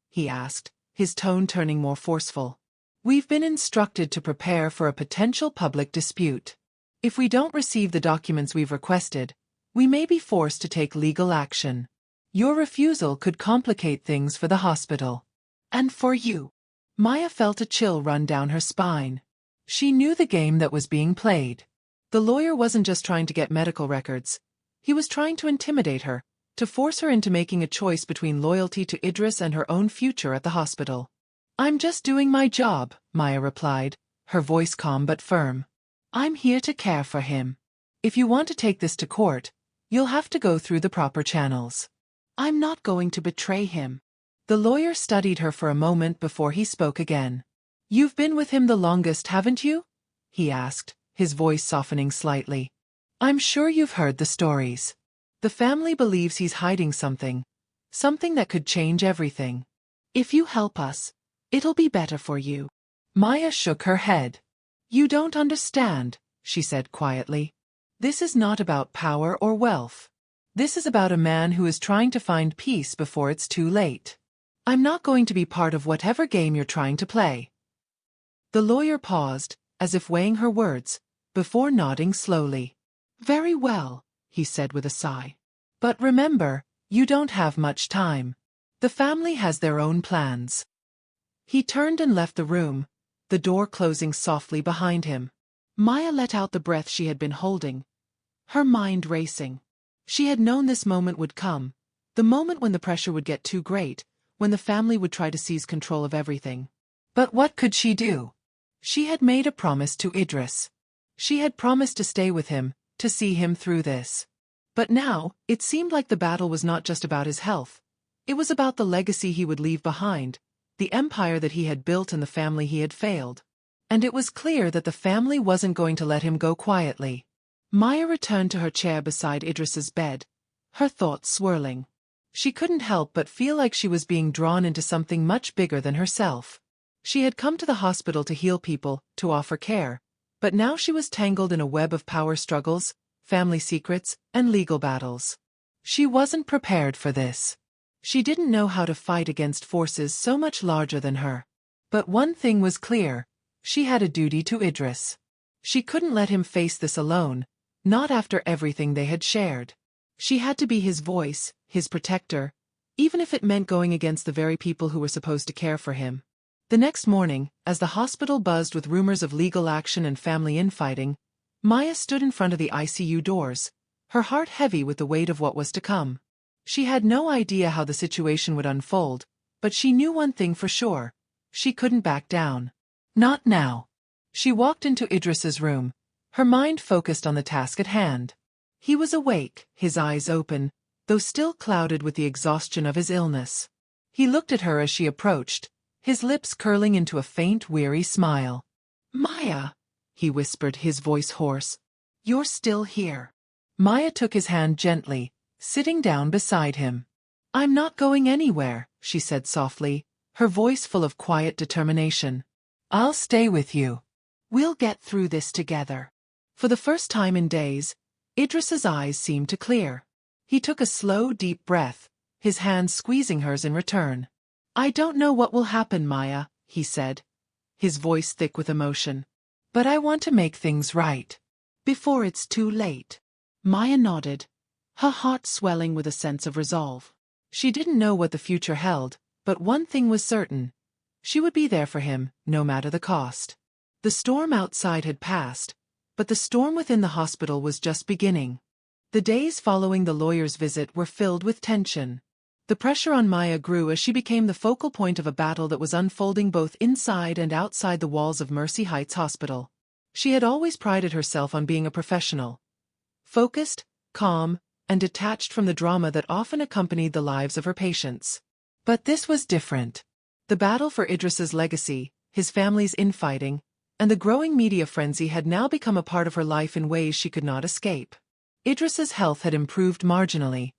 he asked, his tone turning more forceful. "We've been instructed to prepare for a potential public dispute. If we don't receive the documents we've requested, we may be forced to take legal action. Your refusal could complicate things for the hospital. And for you." Maya felt a chill run down her spine. She knew the game that was being played. The lawyer wasn't just trying to get medical records. He was trying to intimidate her, to force her into making a choice between loyalty to Idris and her own future at the hospital. "I'm just doing my job," Maya replied, her voice calm but firm. "I'm here to care for him. If you want to take this to court, you'll have to go through the proper channels. I'm not going to betray him." The lawyer studied her for a moment before he spoke again. "You've been with him the longest, haven't you?" he asked, his voice softening slightly. "I'm sure you've heard the stories. The family believes he's hiding something that could change everything. If you help us, it'll be better for you." Maya shook her head. "You don't understand," she said quietly. "This is not about power or wealth. This is about a man who is trying to find peace before it's too late. I'm not going to be part of whatever game you're trying to play." The lawyer paused, as if weighing her words, before nodding slowly. "Very well," he said with a sigh. "But remember, you don't have much time. The family has their own plans." He turned and left the room, the door closing softly behind him. Maya let out the breath she had been holding, her mind racing. She had known this moment would come, the moment when the pressure would get too great, when the family would try to seize control of everything. But what could she do? She had made a promise to Idris. She had promised to stay with him, to see him through this. But now, it seemed like the battle was not just about his health. It was about the legacy he would leave behind, the empire that he had built and the family he had failed. And it was clear that the family wasn't going to let him go quietly. Maya returned to her chair beside Idris's bed, her thoughts swirling. She couldn't help but feel like she was being drawn into something much bigger than herself. She had come to the hospital to heal people, to offer care, but now she was tangled in a web of power struggles, family secrets, and legal battles. She wasn't prepared for this. She didn't know how to fight against forces so much larger than her. But one thing was clear, she had a duty to Idris. She couldn't let him face this alone, not after everything they had shared. She had to be his voice, his protector, even if it meant going against the very people who were supposed to care for him. The next morning, as the hospital buzzed with rumors of legal action and family infighting, Maya stood in front of the ICU doors, her heart heavy with the weight of what was to come. She had no idea how the situation would unfold, but she knew one thing for sure: she couldn't back down. Not now. She walked into Idris's room, her mind focused on the task at hand. He was awake, his eyes open, though still clouded with the exhaustion of his illness. He looked at her as she approached, his lips curling into a faint, weary smile. "Maya," he whispered, his voice hoarse. "You're still here." Maya took his hand gently, sitting down beside him. "I'm not going anywhere," she said softly, her voice full of quiet determination. "I'll stay with you. We'll get through this together." For the first time in days, Idris's eyes seemed to clear. He took a slow, deep breath, his hand squeezing hers in return. "I don't know what will happen, Maya," he said, his voice thick with emotion. "But I want to make things right. Before it's too late." Maya nodded, her heart swelling with a sense of resolve. She didn't know what the future held, but one thing was certain. She would be there for him, no matter the cost. The storm outside had passed, but the storm within the hospital was just beginning. The days following the lawyer's visit were filled with tension. The pressure on Maya grew as she became the focal point of a battle that was unfolding both inside and outside the walls of Mercy Heights Hospital. She had always prided herself on being a professional. Focused, calm, and detached from the drama that often accompanied the lives of her patients. But this was different. The battle for Idris's legacy, his family's infighting, and the growing media frenzy had now become a part of her life in ways she could not escape. Idris's health had improved marginally,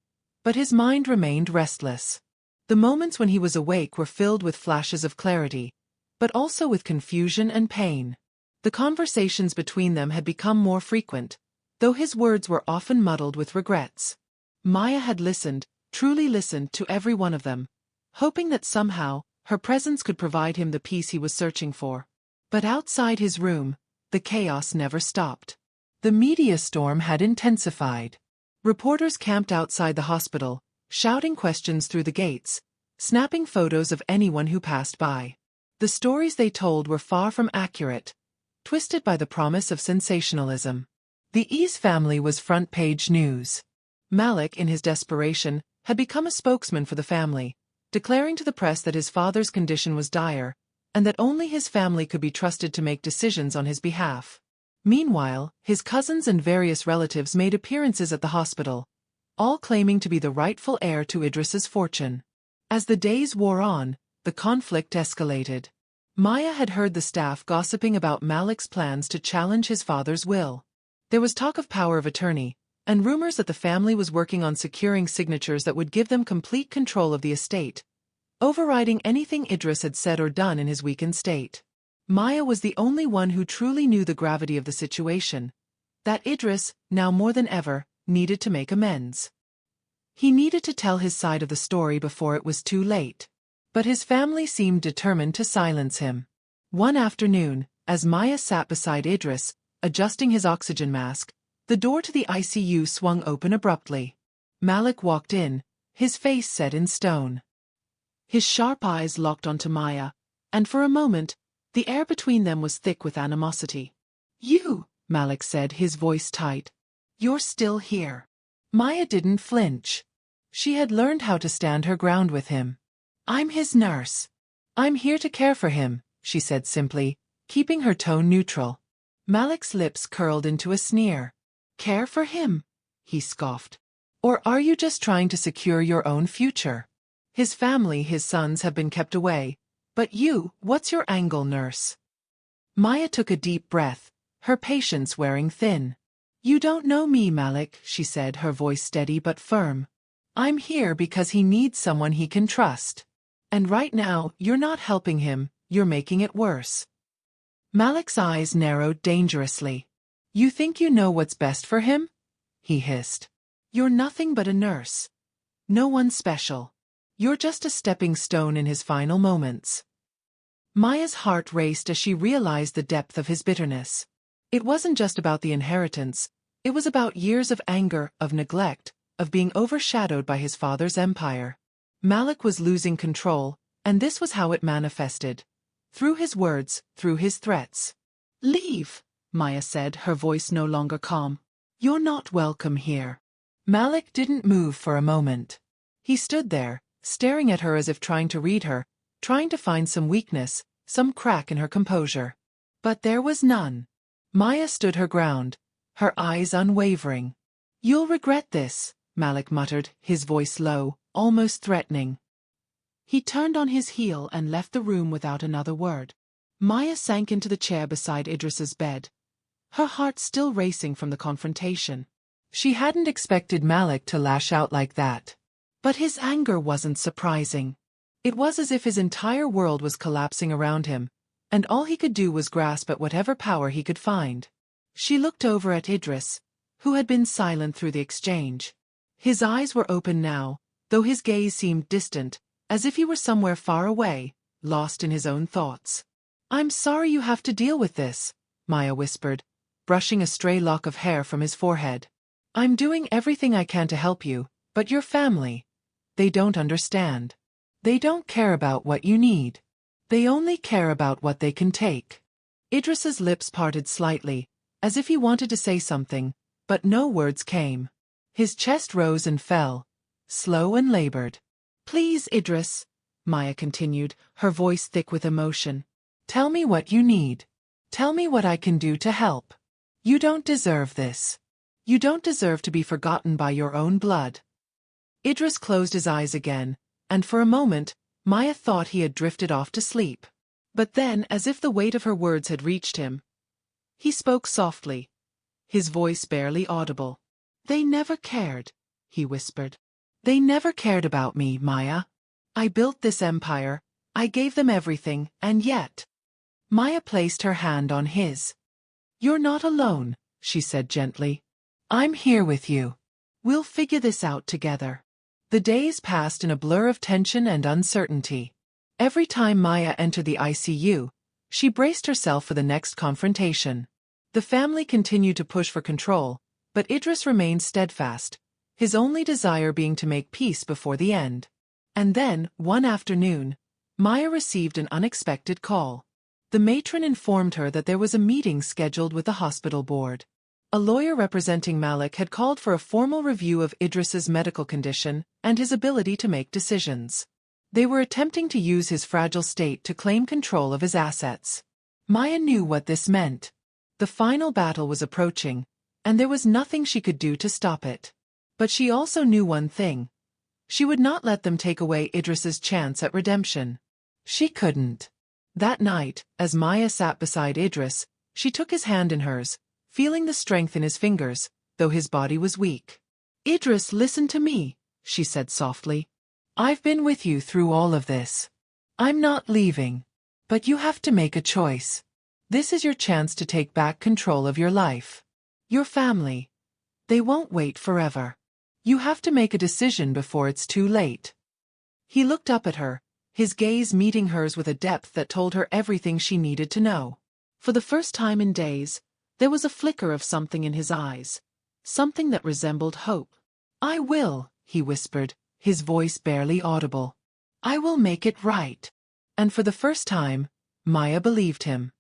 but his mind remained restless. The moments when he was awake were filled with flashes of clarity, but also with confusion and pain. The conversations between them had become more frequent, though his words were often muddled with regrets. Maya had listened, truly listened to every one of them, hoping that somehow, her presence could provide him the peace he was searching for. But outside his room, the chaos never stopped. The media storm had intensified. Reporters camped outside the hospital, shouting questions through the gates, snapping photos of anyone who passed by. The stories they told were far from accurate, twisted by the promise of sensationalism. The Ease family was front-page news. Malik, in his desperation, had become a spokesman for the family, declaring to the press that his father's condition was dire, and that only his family could be trusted to make decisions on his behalf. Meanwhile, his cousins and various relatives made appearances at the hospital, all claiming to be the rightful heir to Idris's fortune. As the days wore on, the conflict escalated. Maya had heard the staff gossiping about Malik's plans to challenge his father's will. There was talk of power of attorney, and rumors that the family was working on securing signatures that would give them complete control of the estate, overriding anything Idris had said or done in his weakened state. Maya was the only one who truly knew the gravity of the situation, that Idris, now more than ever, needed to make amends. He needed to tell his side of the story before it was too late. But his family seemed determined to silence him. One afternoon, as Maya sat beside Idris, adjusting his oxygen mask, the door to the ICU swung open abruptly. Malik walked in, his face set in stone. His sharp eyes locked onto Maya, and for a moment, the air between them was thick with animosity. "You," Malik said, his voice tight. "You're still here." Maya didn't flinch. She had learned how to stand her ground with him. "I'm his nurse. I'm here to care for him," she said simply, keeping her tone neutral. Malik's lips curled into a sneer. "Care for him?" he scoffed. "Or are you just trying to secure your own future? His family, his sons have been kept away. But you, what's your angle, nurse?" Maya took a deep breath, her patience wearing thin. "You don't know me, Malik," she said, her voice steady but firm. "I'm here because he needs someone he can trust. And right now, you're not helping him, you're making it worse." Malik's eyes narrowed dangerously. "You think you know what's best for him?" he hissed. "You're nothing but a nurse. No one special. You're just a stepping stone in his final moments." Maya's heart raced as she realized the depth of his bitterness. It wasn't just about the inheritance, it was about years of anger, of neglect, of being overshadowed by his father's empire. Malik was losing control, and this was how it manifested. Through his words, through his threats. "Leave," Maya said, her voice no longer calm. "You're not welcome here." Malik didn't move for a moment. He stood there, staring at her as if trying to read her, trying to find some weakness, some crack in her composure. But there was none. Maya stood her ground, her eyes unwavering. "You'll regret this," Malik muttered, his voice low, almost threatening. He turned on his heel and left the room without another word. Maya sank into the chair beside Idris's bed, her heart still racing from the confrontation. She hadn't expected Malik to lash out like that. But his anger wasn't surprising. It was as if his entire world was collapsing around him, and all he could do was grasp at whatever power he could find. She looked over at Idris, who had been silent through the exchange. His eyes were open now, though his gaze seemed distant, as if he were somewhere far away, lost in his own thoughts. "I'm sorry you have to deal with this," Maya whispered, brushing a stray lock of hair from his forehead. "I'm doing everything I can to help you, but your family, they don't understand. They don't care about what you need. They only care about what they can take." Idris's lips parted slightly, as if he wanted to say something, but no words came. His chest rose and fell, slow and labored. "Please, Idris," Maya continued, her voice thick with emotion. "Tell me what you need. Tell me what I can do to help. You don't deserve this. You don't deserve to be forgotten by your own blood." Idris closed his eyes again, and for a moment, Maya thought he had drifted off to sleep. But then, as if the weight of her words had reached him, he spoke softly, his voice barely audible. "They never cared," he whispered. "They never cared about me, Maya. I built this empire, I gave them everything, and yet—" Maya placed her hand on his. "You're not alone," she said gently. "I'm here with you. We'll figure this out together." The days passed in a blur of tension and uncertainty. Every time Maya entered the ICU, she braced herself for the next confrontation. The family continued to push for control, but Idris remained steadfast, his only desire being to make peace before the end. And then, one afternoon, Maya received an unexpected call. The matron informed her that there was a meeting scheduled with the hospital board. A lawyer representing Malik had called for a formal review of Idris's medical condition and his ability to make decisions. They were attempting to use his fragile state to claim control of his assets. Maya knew what this meant. The final battle was approaching, and there was nothing she could do to stop it. But she also knew one thing. She would not let them take away Idris's chance at redemption. She couldn't. That night, as Maya sat beside Idris, she took his hand in hers, feeling the strength in his fingers, though his body was weak. "Idris, listen to me," she said softly. "I've been with you through all of this. I'm not leaving. But you have to make a choice. This is your chance to take back control of your life. Your family. They won't wait forever. You have to make a decision before it's too late." He looked up at her, his gaze meeting hers with a depth that told her everything she needed to know. For the first time in days, there was a flicker of something in his eyes, something that resembled hope. "I will," he whispered, his voice barely audible. "I will make it right." And for the first time, Maya believed him.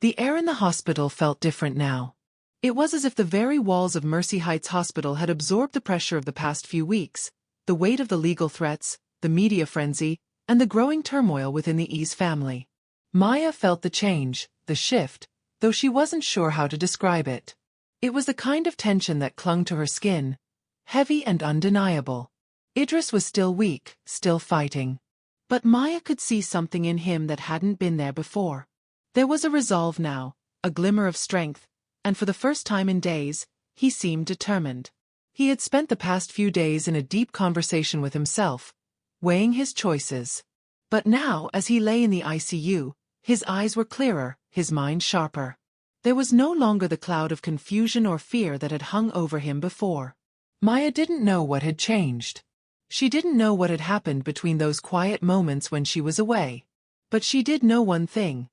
The air in the hospital felt different now. It was as if the very walls of Mercy Heights Hospital had absorbed the pressure of the past few weeks, the weight of the legal threats, the media frenzy, and the growing turmoil within the Ease family. Maya felt the change, the shift, though she wasn't sure how to describe it. It was the kind of tension that clung to her skin, heavy and undeniable. Idris was still weak, still fighting. But Maya could see something in him that hadn't been there before. There was a resolve now, a glimmer of strength, and for the first time in days, he seemed determined. He had spent the past few days in a deep conversation with himself, weighing his choices. But now, as he lay in the ICU, his eyes were clearer, his mind sharper. There was no longer the cloud of confusion or fear that had hung over him before. Maya didn't know what had changed. She didn't know what had happened between those quiet moments when she was away. But she did know one thing.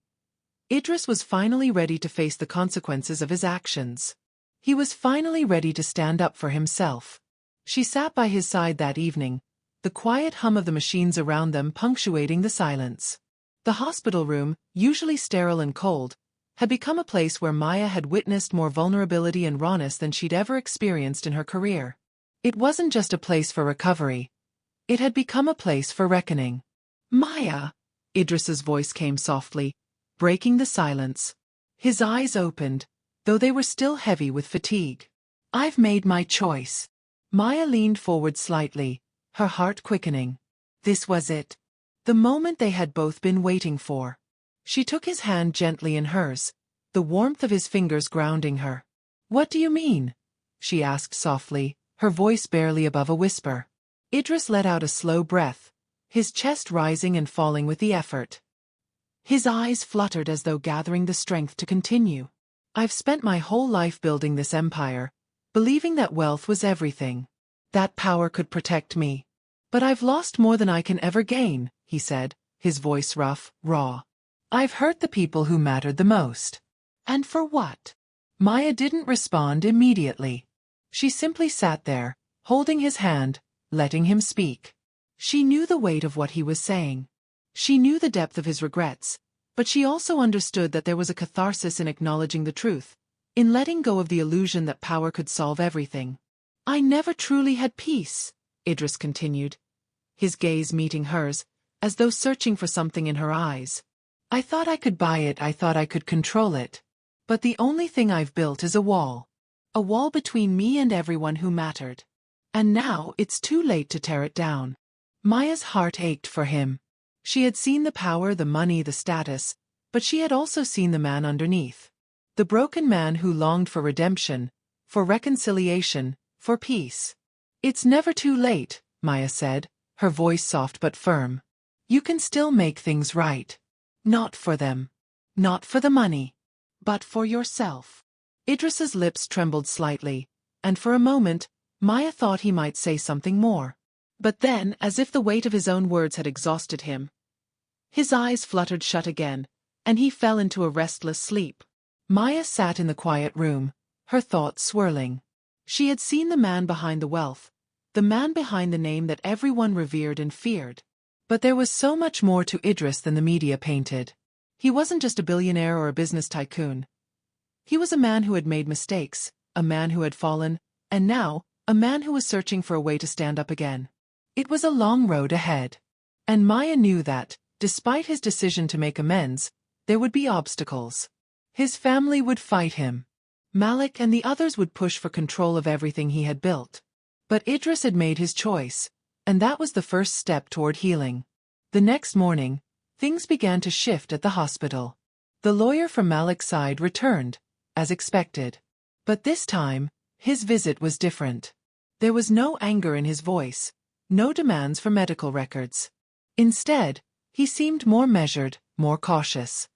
Idris was finally ready to face the consequences of his actions. He was finally ready to stand up for himself. She sat by his side that evening, the quiet hum of the machines around them punctuating the silence. The hospital room, usually sterile and cold, had become a place where Maya had witnessed more vulnerability and rawness than she'd ever experienced in her career. It wasn't just a place for recovery. It had become a place for reckoning. "Maya," Idris's voice came softly, breaking the silence. His eyes opened, though they were still heavy with fatigue. "I've made my choice." Maya leaned forward slightly, her heart quickening. This was it. The moment they had both been waiting for. She took his hand gently in hers, the warmth of his fingers grounding her. "What do you mean?" she asked softly, her voice barely above a whisper. Idris let out a slow breath, his chest rising and falling with the effort. His eyes fluttered as though gathering the strength to continue. I've spent my whole life building this empire, believing that wealth was everything. That power could protect me. But I've lost more than I can ever gain, he said, his voice rough, raw. I've hurt the people who mattered the most. And for what? Maya didn't respond immediately. She simply sat there, holding his hand, letting him speak. She knew the weight of what he was saying. She knew the depth of his regrets, but she also understood that there was a catharsis in acknowledging the truth, in letting go of the illusion that power could solve everything. I never truly had peace, Idris continued, his gaze meeting hers, as though searching for something in her eyes. I thought I could buy it, I thought I could control it. But the only thing I've built is a wall. A wall between me and everyone who mattered. And now it's too late to tear it down. Maya's heart ached for him. She had seen the power, the money, the status, but she had also seen the man underneath. The broken man who longed for redemption, for reconciliation, for peace. It's never too late, Maya said, her voice soft but firm. You can still make things right. Not for them. Not for the money. But for yourself. Idris's lips trembled slightly, and for a moment, Maya thought he might say something more. But then, as if the weight of his own words had exhausted him, his eyes fluttered shut again, and he fell into a restless sleep. Maya sat in the quiet room, her thoughts swirling. She had seen the man behind the wealth, the man behind the name that everyone revered and feared. But there was so much more to Idris than the media painted. He wasn't just a billionaire or a business tycoon. He was a man who had made mistakes, a man who had fallen, and now, a man who was searching for a way to stand up again. It was a long road ahead. And Maya knew that, despite his decision to make amends, there would be obstacles. His family would fight him. Malik and the others would push for control of everything he had built. But Idris had made his choice, and that was the first step toward healing. The next morning, things began to shift at the hospital. The lawyer from Malik's side returned, as expected. But this time, his visit was different. There was no anger in his voice, no demands for medical records. Instead, he seemed more measured, more cautious.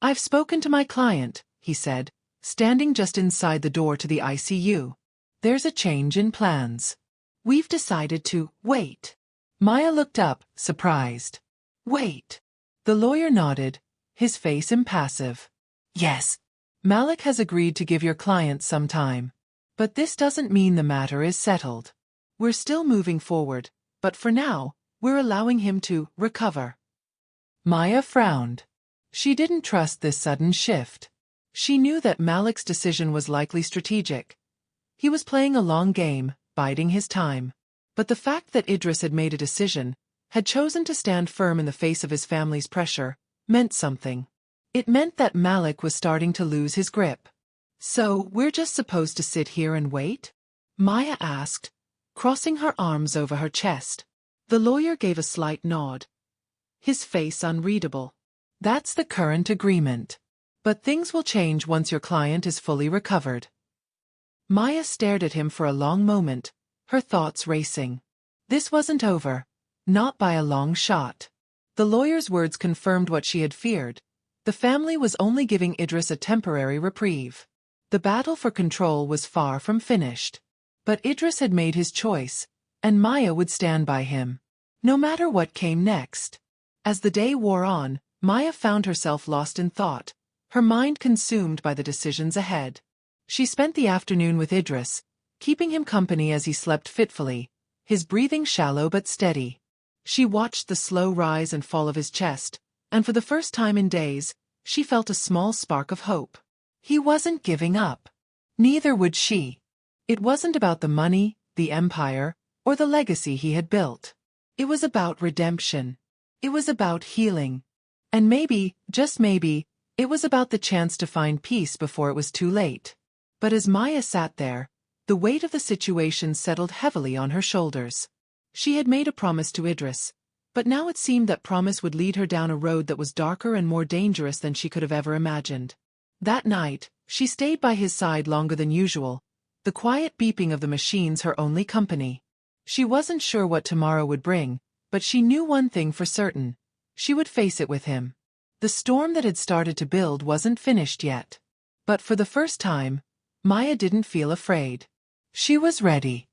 I've spoken to my client, he said, standing just inside the door to the ICU. There's a change in plans. We've decided to wait. Maya looked up, surprised. Wait. The lawyer nodded, his face impassive. Yes. Malik has agreed to give your client some time. But this doesn't mean the matter is settled. We're still moving forward, but for now, we're allowing him to recover. Maya frowned. She didn't trust this sudden shift. She knew that Malik's decision was likely strategic. He was playing a long game, biding his time. But the fact that Idris had made a decision, had chosen to stand firm in the face of his family's pressure, meant something. It meant that Malik was starting to lose his grip. So, we're just supposed to sit here and wait? Maya asked, crossing her arms over her chest. The lawyer gave a slight nod, his face unreadable. That's the current agreement. But things will change once your client is fully recovered. Maya stared at him for a long moment, her thoughts racing. This wasn't over, not by a long shot. The lawyer's words confirmed what she had feared. The family was only giving Idris a temporary reprieve. The battle for control was far from finished. But Idris had made his choice, and Maya would stand by him, no matter what came next. As the day wore on, Maya found herself lost in thought, her mind consumed by the decisions ahead. She spent the afternoon with Idris, keeping him company as he slept fitfully, his breathing shallow but steady. She watched the slow rise and fall of his chest, and for the first time in days, she felt a small spark of hope. He wasn't giving up. Neither would she. It wasn't about the money, the empire, or the legacy he had built. It was about redemption. It was about healing. And maybe, just maybe, it was about the chance to find peace before it was too late. But as Maya sat there, the weight of the situation settled heavily on her shoulders. She had made a promise to Idris, but now it seemed that promise would lead her down a road that was darker and more dangerous than she could have ever imagined. That night, she stayed by his side longer than usual, the quiet beeping of the machines her only company. She wasn't sure what tomorrow would bring, But she knew one thing for certain. She would face it with him. The storm that had started to build wasn't finished yet. But for the first time, Maya didn't feel afraid. She was ready.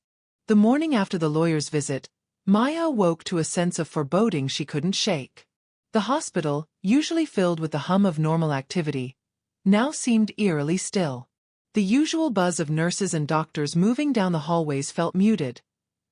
The morning after the lawyer's visit, Maya awoke to a sense of foreboding she couldn't shake. The hospital, usually filled with the hum of normal activity, now seemed eerily still. The usual buzz of nurses and doctors moving down the hallways felt muted,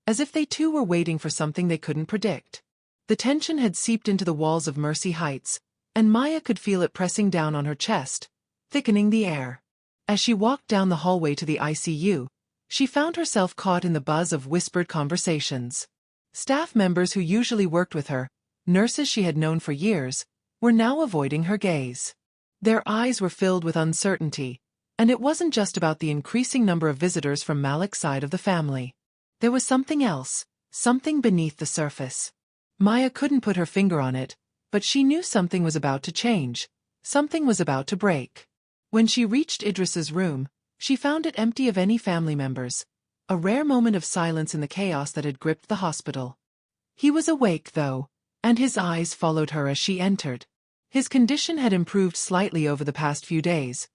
as if they too were waiting for something they couldn't predict. The tension had seeped into the walls of Mercy Heights, and Maya could feel it pressing down on her chest, thickening the air. As she walked down the hallway to the ICU, she found herself caught in the buzz of whispered conversations. Staff members who usually worked with her, nurses she had known for years, were now avoiding her gaze. Their eyes were filled with uncertainty, and it wasn't just about the increasing number of visitors from Malik's side of the family. There was something else, something beneath the surface. Maya couldn't put her finger on it, but she knew something was about to change, something was about to break. When she reached Idris's room, she found it empty of any family members, a rare moment of silence in the chaos that had gripped the hospital. He was awake, though, and his eyes followed her as she entered. His condition had improved slightly over the past few days,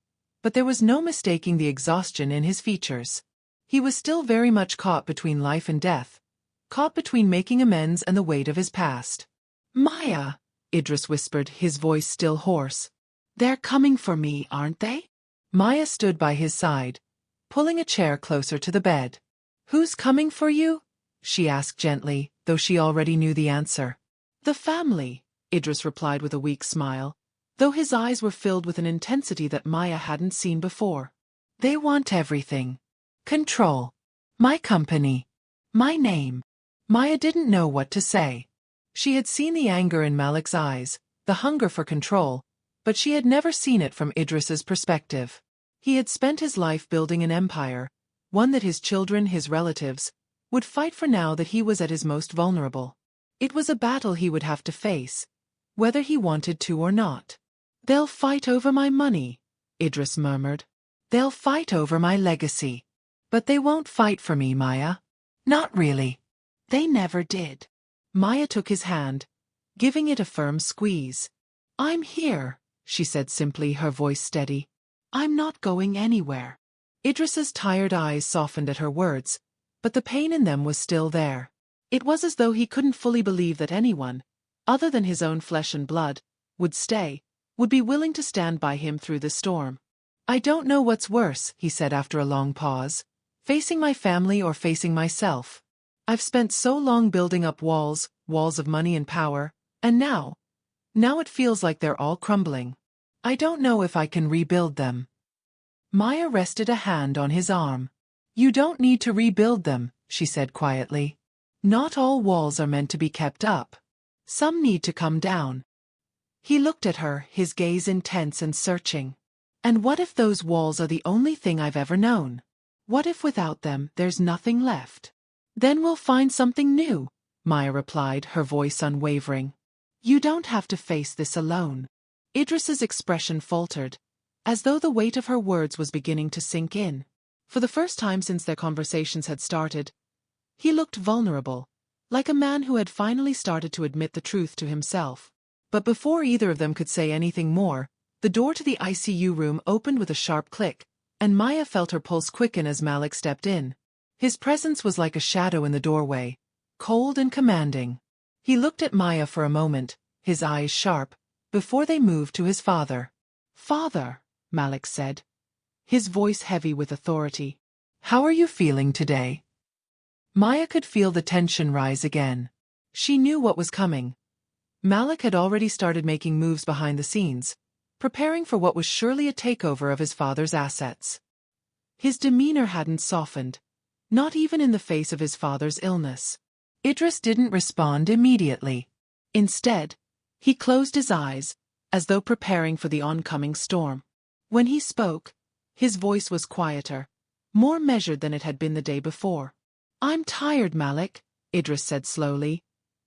but there was no mistaking the exhaustion in his features. He was still very much caught between life and death, caught between making amends and the weight of his past. "Maya," Idris whispered, his voice still hoarse. "They're coming for me, aren't they?" Maya stood by his side, pulling a chair closer to the bed. "Who's coming for you?" she asked gently, though she already knew the answer. "The family," Idris replied with a weak smile, though his eyes were filled with an intensity that Maya hadn't seen before. "They want everything. Control. My company. My name." Maya didn't know what to say. She had seen the anger in Malik's eyes, the hunger for control, but she had never seen it from Idris's perspective. He had spent his life building an empire, one that his children, his relatives, would fight for now that he was at his most vulnerable. It was a battle he would have to face, whether he wanted to or not. "They'll fight over my money," Idris murmured. "They'll fight over my legacy. But they won't fight for me, Maya. Not really. They never did." Maya took his hand, giving it a firm squeeze. "I'm here," she said simply, her voice steady. "I'm not going anywhere." Idris's tired eyes softened at her words, but the pain in them was still there. It was as though he couldn't fully believe that anyone, other than his own flesh and blood, would be willing to stand by him through the storm. "I don't know what's worse," he said after a long pause, "facing my family or facing myself. I've spent so long building up walls of money and power, and now it feels like they're all crumbling. I don't know if I can rebuild them." Maya rested a hand on his arm. "You don't need to rebuild them," she said quietly. "Not all walls are meant to be kept up. Some need to come down." He looked at her, his gaze intense and searching. "And what if those walls are the only thing I've ever known? What if without them there's nothing left?" "Then we'll find something new," Maya replied, her voice unwavering. "You don't have to face this alone." Idris's expression faltered, as though the weight of her words was beginning to sink in. For the first time since their conversations had started, he looked vulnerable, like a man who had finally started to admit the truth to himself. But before either of them could say anything more, the door to the ICU room opened with a sharp click, and Maya felt her pulse quicken as Malik stepped in. His presence was like a shadow in the doorway, cold and commanding. He looked at Maya for a moment, his eyes sharp, before they moved to his father. "Father," Malik said, his voice heavy with authority. "How are you feeling today?" Maya could feel the tension rise again. She knew what was coming. Malik had already started making moves behind the scenes, preparing for what was surely a takeover of his father's assets. His demeanor hadn't softened, not even in the face of his father's illness. Idris didn't respond immediately. Instead, he closed his eyes, as though preparing for the oncoming storm. When he spoke, his voice was quieter, more measured than it had been the day before. "I'm tired, Malik," Idris said slowly,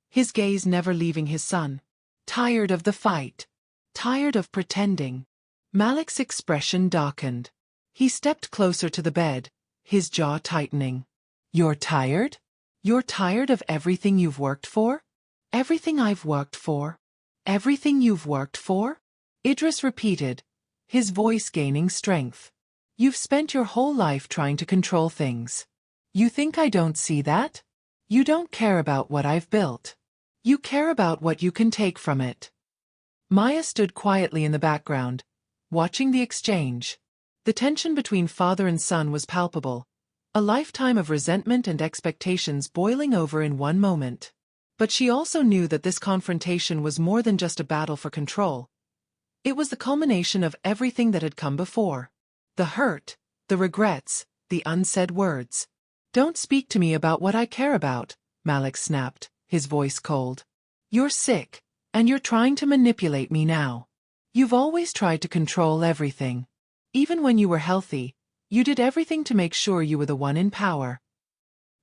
his gaze never leaving his son. "Tired of the fight. Tired of pretending." Malik's expression darkened. He stepped closer to the bed, his jaw tightening. "You're tired? You're tired of everything you've worked for?" Everything I've worked for? Everything you've worked for? Idris repeated, his voice gaining strength. You've spent your whole life trying to control things. You think I don't see that? You don't care about what I've built. You care about what you can take from it. Maya stood quietly in the background, watching the exchange. The tension between father and son was palpable, a lifetime of resentment and expectations boiling over in one moment. But she also knew that this confrontation was more than just a battle for control. It was the culmination of everything that had come before. The hurt, the regrets, the unsaid words. Don't speak to me about what I care about, Malik snapped, his voice cold. You're sick, and you're trying to manipulate me now. You've always tried to control everything. Even when you were healthy, you did everything to make sure you were the one in power.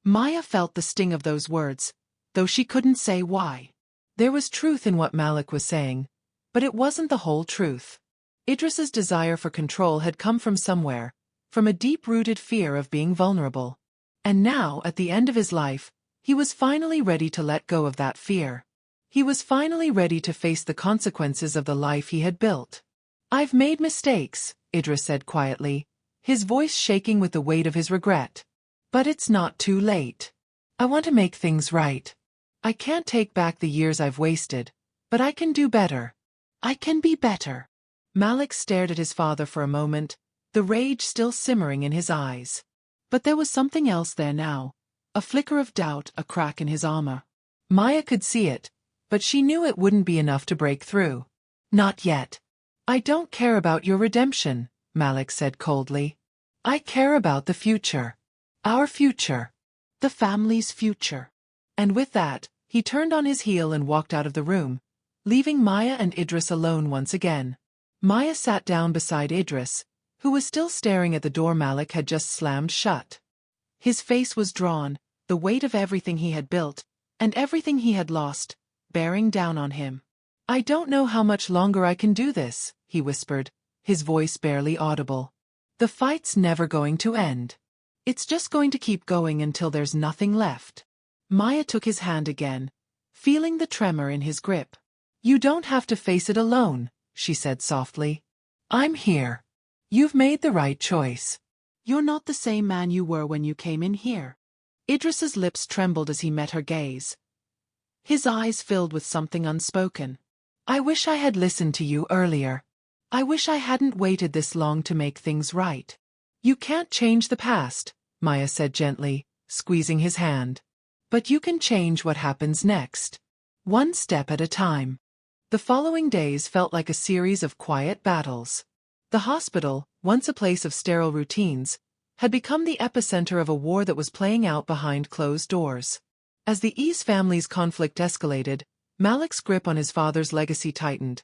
Maya felt the sting of those words, though she couldn't say why. There was truth in what Malik was saying, but it wasn't the whole truth. Idris's desire for control had come from somewhere, from a deep-rooted fear of being vulnerable. And now, at the end of his life, he was finally ready to let go of that fear. He was finally ready to face the consequences of the life he had built. I've made mistakes, Idris said quietly, his voice shaking with the weight of his regret. But it's not too late. I want to make things right. I can't take back the years I've wasted, but I can do better. I can be better. Malik stared at his father for a moment, the rage still simmering in his eyes. But there was something else there now, a flicker of doubt, a crack in his armor. Maya could see it, but she knew it wouldn't be enough to break through. Not yet. I don't care about your redemption, Malik said coldly. I care about the future. Our future. The family's future. And with that, he turned on his heel and walked out of the room, leaving Maya and Idris alone once again. Maya sat down beside Idris, who was still staring at the door Malik had just slammed shut. His face was drawn, the weight of everything he had built, and everything he had lost, bearing down on him. I don't know how much longer I can do this, he whispered, his voice barely audible. The fight's never going to end. It's just going to keep going until there's nothing left. Maya took his hand again, feeling the tremor in his grip. You don't have to face it alone, she said softly. I'm here. You've made the right choice. You're not the same man you were when you came in here. Idris's lips trembled as he met her gaze. His eyes filled with something unspoken. I wish I had listened to you earlier. I wish I hadn't waited this long to make things right. You can't change the past, Maya said gently, squeezing his hand. But you can change what happens next. One step at a time. The following days felt like a series of quiet battles. The hospital, once a place of sterile routines, had become the epicenter of a war that was playing out behind closed doors. As the Ease family's conflict escalated, Malik's grip on his father's legacy tightened,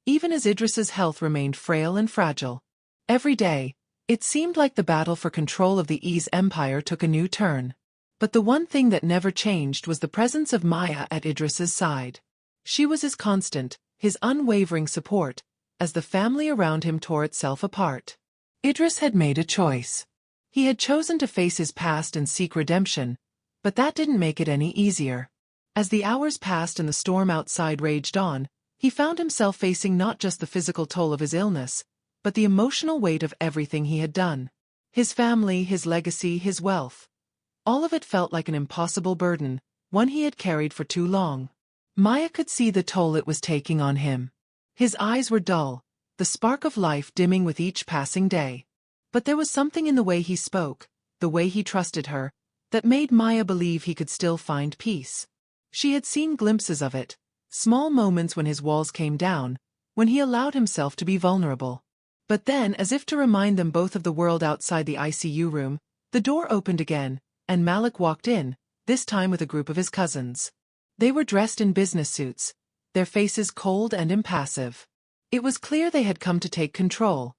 even as Idris's health remained frail and fragile. Every day, it seemed like the battle for control of the Ease empire took a new turn. But the one thing that never changed was the presence of Maya at Idris's side. She was his constant, his unwavering support, as the family around him tore itself apart. Idris had made a choice. He had chosen to face his past and seek redemption, but that didn't make it any easier. As the hours passed and the storm outside raged on, he found himself facing not just the physical toll of his illness, but the emotional weight of everything he had done. His family, his legacy, his wealth. All of it felt like an impossible burden, one he had carried for too long. Maya could see the toll it was taking on him. His eyes were dull, the spark of life dimming with each passing day. But there was something in the way he spoke, the way he trusted her, that made Maya believe he could still find peace. She had seen glimpses of it, small moments when his walls came down, when he allowed himself to be vulnerable. But then, as if to remind them both of the world outside the ICU room, the door opened again, and Malik walked in, this time with a group of his cousins. They were dressed in business suits, their faces cold and impassive. It was clear they had come to take control,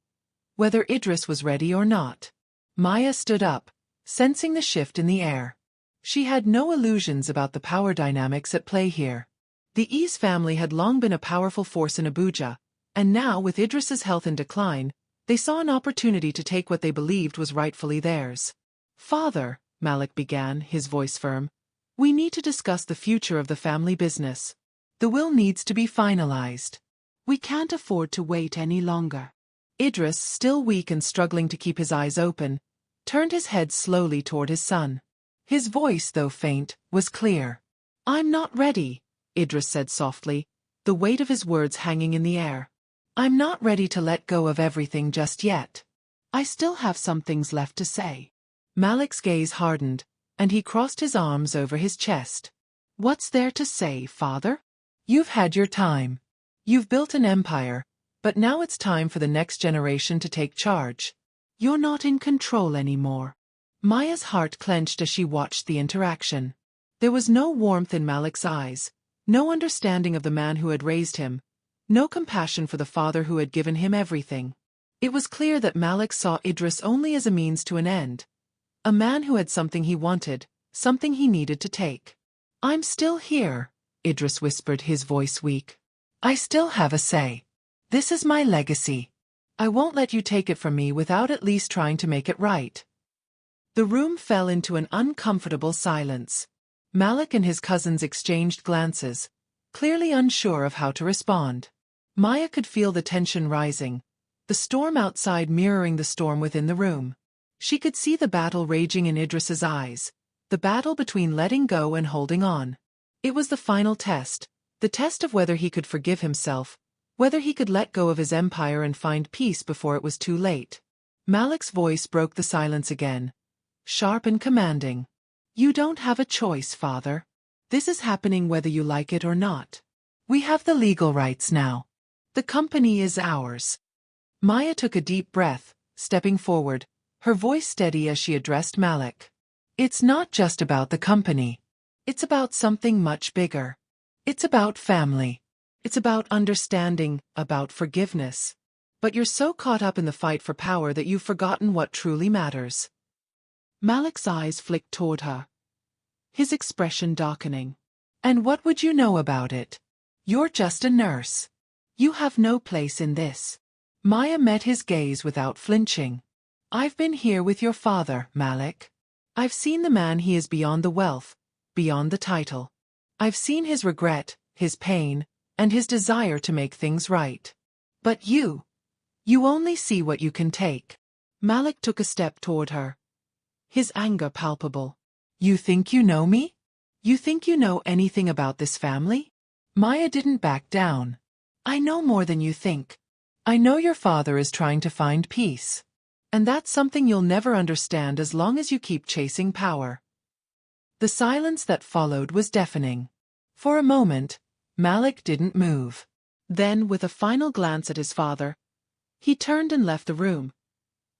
whether Idris was ready or not. Maya stood up, sensing the shift in the air. She had no illusions about the power dynamics at play here. The Ease family had long been a powerful force in Abuja, and now, with Idris's health in decline, they saw an opportunity to take what they believed was rightfully theirs. Father, Malik began, his voice firm, We need to discuss the future of the family business. The will needs to be finalized. We can't afford to wait any longer. Idris, still weak and struggling to keep his eyes open, turned his head slowly toward his son. His voice, though faint, was clear. "I'm not ready," Idris said softly, the weight of his words hanging in the air. "I'm not ready to let go of everything just yet. I still have some things left to say." Malik's gaze hardened, and he crossed his arms over his chest. "What's there to say, father? You've had your time. You've built an empire, but now it's time for the next generation to take charge. You're not in control anymore." Maya's heart clenched as she watched the interaction. There was no warmth in Malik's eyes, no understanding of the man who had raised him, no compassion for the father who had given him everything. It was clear that Malik saw Idris only as a means to an end, a man who had something he wanted, something he needed to take. "I'm still here," Idris whispered, his voice weak. "I still have a say. This is my legacy. I won't let you take it from me without at least trying to make it right." The room fell into an uncomfortable silence. Malik and his cousins exchanged glances, clearly unsure of how to respond. Maya could feel the tension rising, the storm outside mirroring the storm within the room. She could see the battle raging in Idris's eyes, the battle between letting go and holding on. It was the final test, the test of whether he could forgive himself, whether he could let go of his empire and find peace before it was too late. Malik's voice broke the silence again, sharp and commanding. "You don't have a choice, father. This is happening whether you like it or not. We have the legal rights now. The company is ours." Maya took a deep breath, stepping forward, her voice steady as she addressed Malik. "It's not just about the company. It's about something much bigger. It's about family. It's about understanding, about forgiveness. But you're so caught up in the fight for power that you've forgotten what truly matters." Malik's eyes flicked toward her, his expression darkening. "And what would you know about it? You're just a nurse. You have no place in this." Maya met his gaze without flinching. "I've been here with your father, Malik. I've seen the man he is beyond the wealth, beyond the title. I've seen his regret, his pain, and his desire to make things right. But you only see what you can take." Malik took a step toward her, his anger palpable. "You think you know me? You think you know anything about this family?" Maya didn't back down. "I know more than you think. I know your father is trying to find peace. And that's something you'll never understand as long as you keep chasing power." The silence that followed was deafening. For a moment, Malik didn't move. Then, with a final glance at his father, he turned and left the room,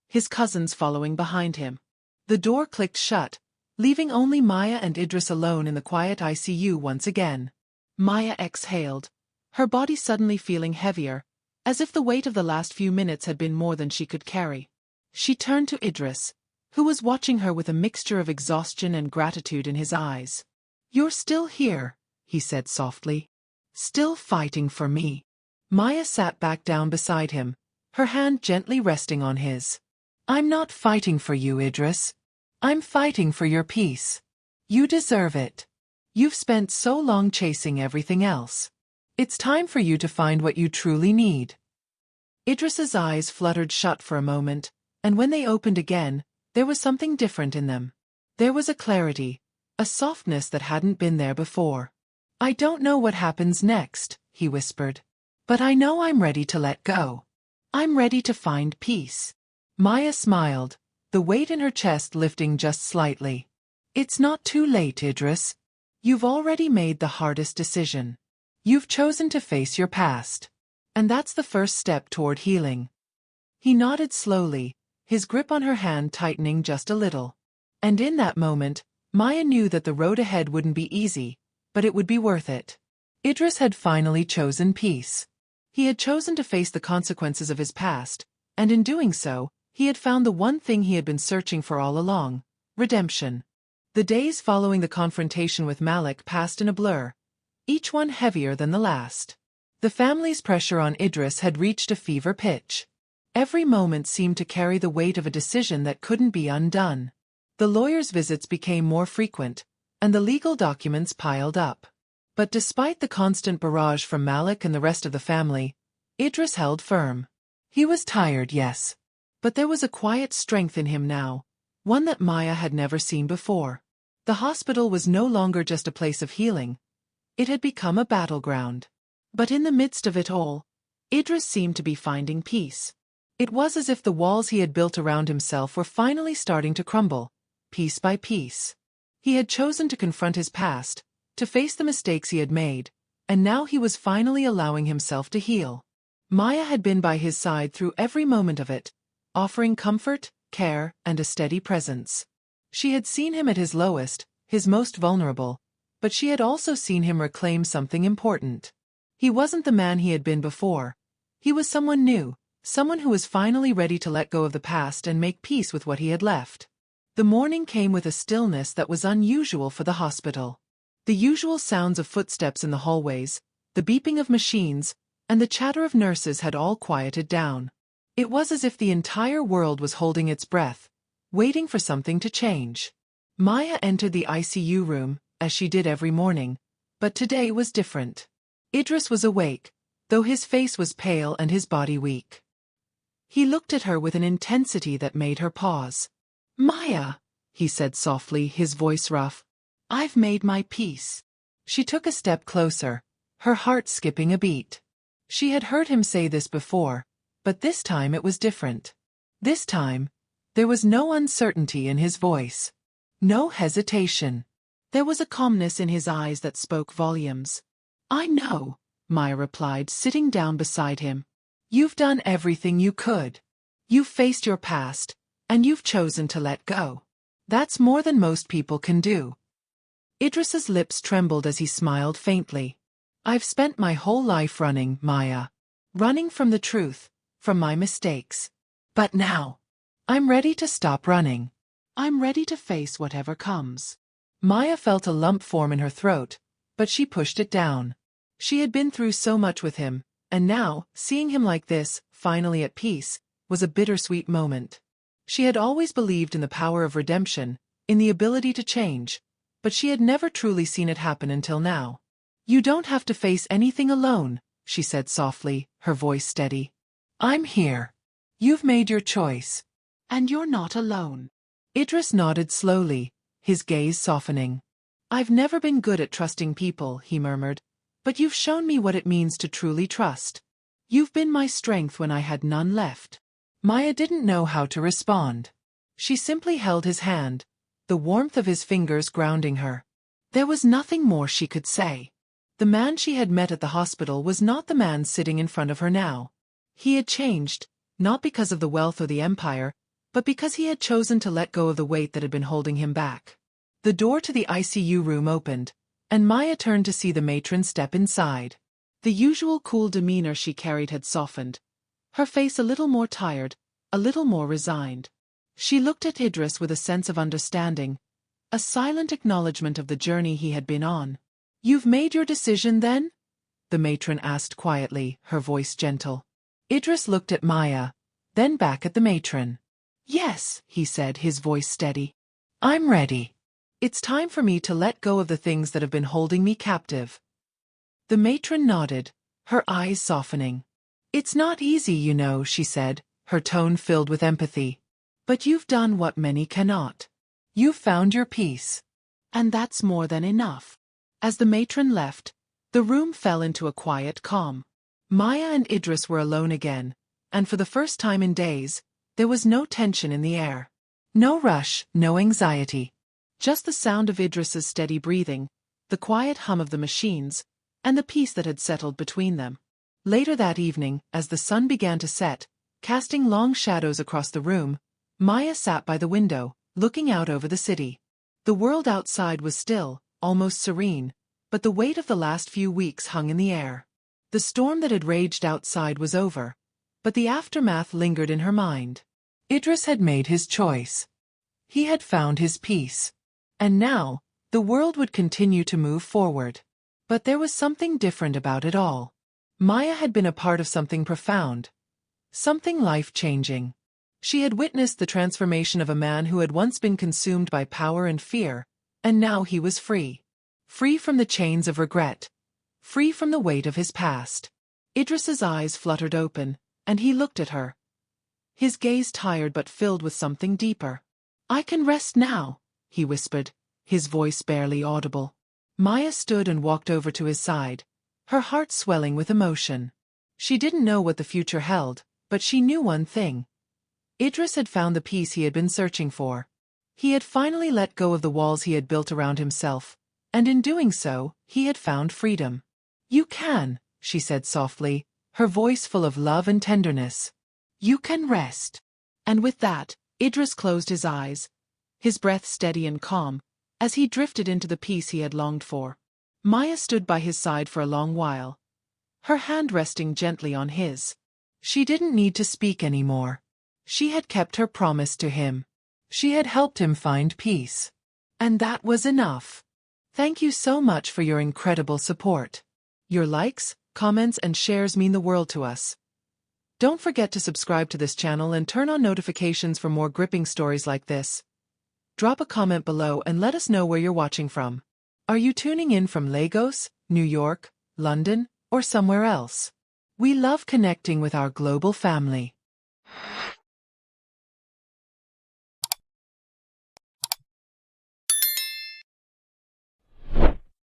his cousins following behind him. The door clicked shut, leaving only Maya and Idris alone in the quiet ICU once again. Maya exhaled, her body suddenly feeling heavier, as if the weight of the last few minutes had been more than she could carry. She turned to Idris, who was watching her with a mixture of exhaustion and gratitude in his eyes. "You're still here," he said softly. "Still fighting for me." Maya sat back down beside him, her hand gently resting on his. "I'm not fighting for you, Idris. I'm fighting for your peace. You deserve it. You've spent so long chasing everything else. It's time for you to find what you truly need." Idris's eyes fluttered shut for a moment, and when they opened again, there was something different in them. There was a clarity, a softness that hadn't been there before. "I don't know what happens next," he whispered. "But I know I'm ready to let go. I'm ready to find peace." Maya smiled, the weight in her chest lifting just slightly. "It's not too late, Idris. You've already made the hardest decision. You've chosen to face your past. And that's the first step toward healing." He nodded slowly, his grip on her hand tightening just a little. And in that moment, Maya knew that the road ahead wouldn't be easy, but it would be worth it. Idris had finally chosen peace. He had chosen to face the consequences of his past, and in doing so, he had found the one thing he had been searching for all along: redemption. The days following the confrontation with Malik passed in a blur, each one heavier than the last. The family's pressure on Idris had reached a fever pitch. Every moment seemed to carry the weight of a decision that couldn't be undone. The lawyer's visits became more frequent, and the legal documents piled up. But despite the constant barrage from Malik and the rest of the family, Idris held firm. He was tired, yes. But there was a quiet strength in him now, one that Maya had never seen before. The hospital was no longer just a place of healing. It had become a battleground. But in the midst of it all, Idris seemed to be finding peace. It was as if the walls he had built around himself were finally starting to crumble, piece by piece. He had chosen to confront his past, to face the mistakes he had made, and now he was finally allowing himself to heal. Maya had been by his side through every moment of it, offering comfort, care, and a steady presence. She had seen him at his lowest, his most vulnerable, but she had also seen him reclaim something important. He wasn't the man he had been before. He was someone new, someone who was finally ready to let go of the past and make peace with what he had left. The morning came with a stillness that was unusual for the hospital. The usual sounds of footsteps in the hallways, the beeping of machines, and the chatter of nurses had all quieted down. It was as if the entire world was holding its breath, waiting for something to change. Maya entered the ICU room, as she did every morning, but today was different. Idris was awake, though his face was pale and his body weak. He looked at her with an intensity that made her pause. "Maya," he said softly, his voice rough, "I've made my peace." She took a step closer, her heart skipping a beat. She had heard him say this before, but this time it was different. This time, there was no uncertainty in his voice. No hesitation. There was a calmness in his eyes that spoke volumes. "I know," Maya replied, sitting down beside him. "You've done everything you could. You've faced your past, and you've chosen to let go. That's more than most people can do." Idris's lips trembled as he smiled faintly. "I've spent my whole life running, Maya. Running from the truth, from my mistakes. But now, I'm ready to stop running. I'm ready to face whatever comes." Maya felt a lump form in her throat, but she pushed it down. She had been through so much with him, and now, seeing him like this, finally at peace, was a bittersweet moment. She had always believed in the power of redemption, in the ability to change, but she had never truly seen it happen until now. "You don't have to face anything alone," she said softly, her voice steady. "I'm here. You've made your choice. And you're not alone." Idris nodded slowly, his gaze softening. "I've never been good at trusting people," he murmured, "but you've shown me what it means to truly trust. You've been my strength when I had none left." Maya didn't know how to respond. She simply held his hand, the warmth of his fingers grounding her. There was nothing more she could say. The man she had met at the hospital was not the man sitting in front of her now. He had changed, not because of the wealth or the empire, but because he had chosen to let go of the weight that had been holding him back. The door to the ICU room opened, and Maya turned to see the matron step inside. The usual cool demeanor she carried had softened, her face a little more tired, a little more resigned. She looked at Idris with a sense of understanding, a silent acknowledgement of the journey he had been on. "You've made your decision then?" the matron asked quietly, her voice gentle. Idris looked at Maya, then back at the matron. "Yes," he said, his voice steady. "I'm ready. It's time for me to let go of the things that have been holding me captive." The matron nodded, her eyes softening. "It's not easy, you know," she said, her tone filled with empathy. "But you've done what many cannot. You've found your peace. And that's more than enough." As the matron left, the room fell into a quiet calm. Maya and Idris were alone again, and for the first time in days, there was no tension in the air. No rush, no anxiety. Just the sound of Idris's steady breathing, the quiet hum of the machines, and the peace that had settled between them. Later that evening, as the sun began to set, casting long shadows across the room, Maya sat by the window, looking out over the city. The world outside was still, almost serene, but the weight of the last few weeks hung in the air. The storm that had raged outside was over, but the aftermath lingered in her mind. Idris had made his choice. He had found his peace. And now, the world would continue to move forward. But there was something different about it all. Maya had been a part of something profound, something life-changing. She had witnessed the transformation of a man who had once been consumed by power and fear, And now he was free. Free from the chains of regret. Free from the weight of his past. Idris's eyes fluttered open, and he looked at her. His gaze tired but filled with something deeper. "I can rest now," he whispered, his voice barely audible. Maya stood and walked over to his side, her heart swelling with emotion. She didn't know what the future held, but she knew one thing. Idris had found the peace he had been searching for. He had finally let go of the walls he had built around himself, and in doing so, he had found freedom. "You can," she said softly, her voice full of love and tenderness. "You can rest." And with that, Idris closed his eyes, his breath steady and calm, as he drifted into the peace he had longed for. Maya stood by his side for a long while, her hand resting gently on his. She didn't need to speak anymore. She had kept her promise to him. She had helped him find peace. And that was enough. Thank you so much for your incredible support. Your likes, comments, and shares mean the world to us. Don't forget to subscribe to this channel and turn on notifications for more gripping stories like this. Drop a comment below and let us know where you're watching from. Are you tuning in from Lagos, New York, London, or somewhere else? We love connecting with our global family.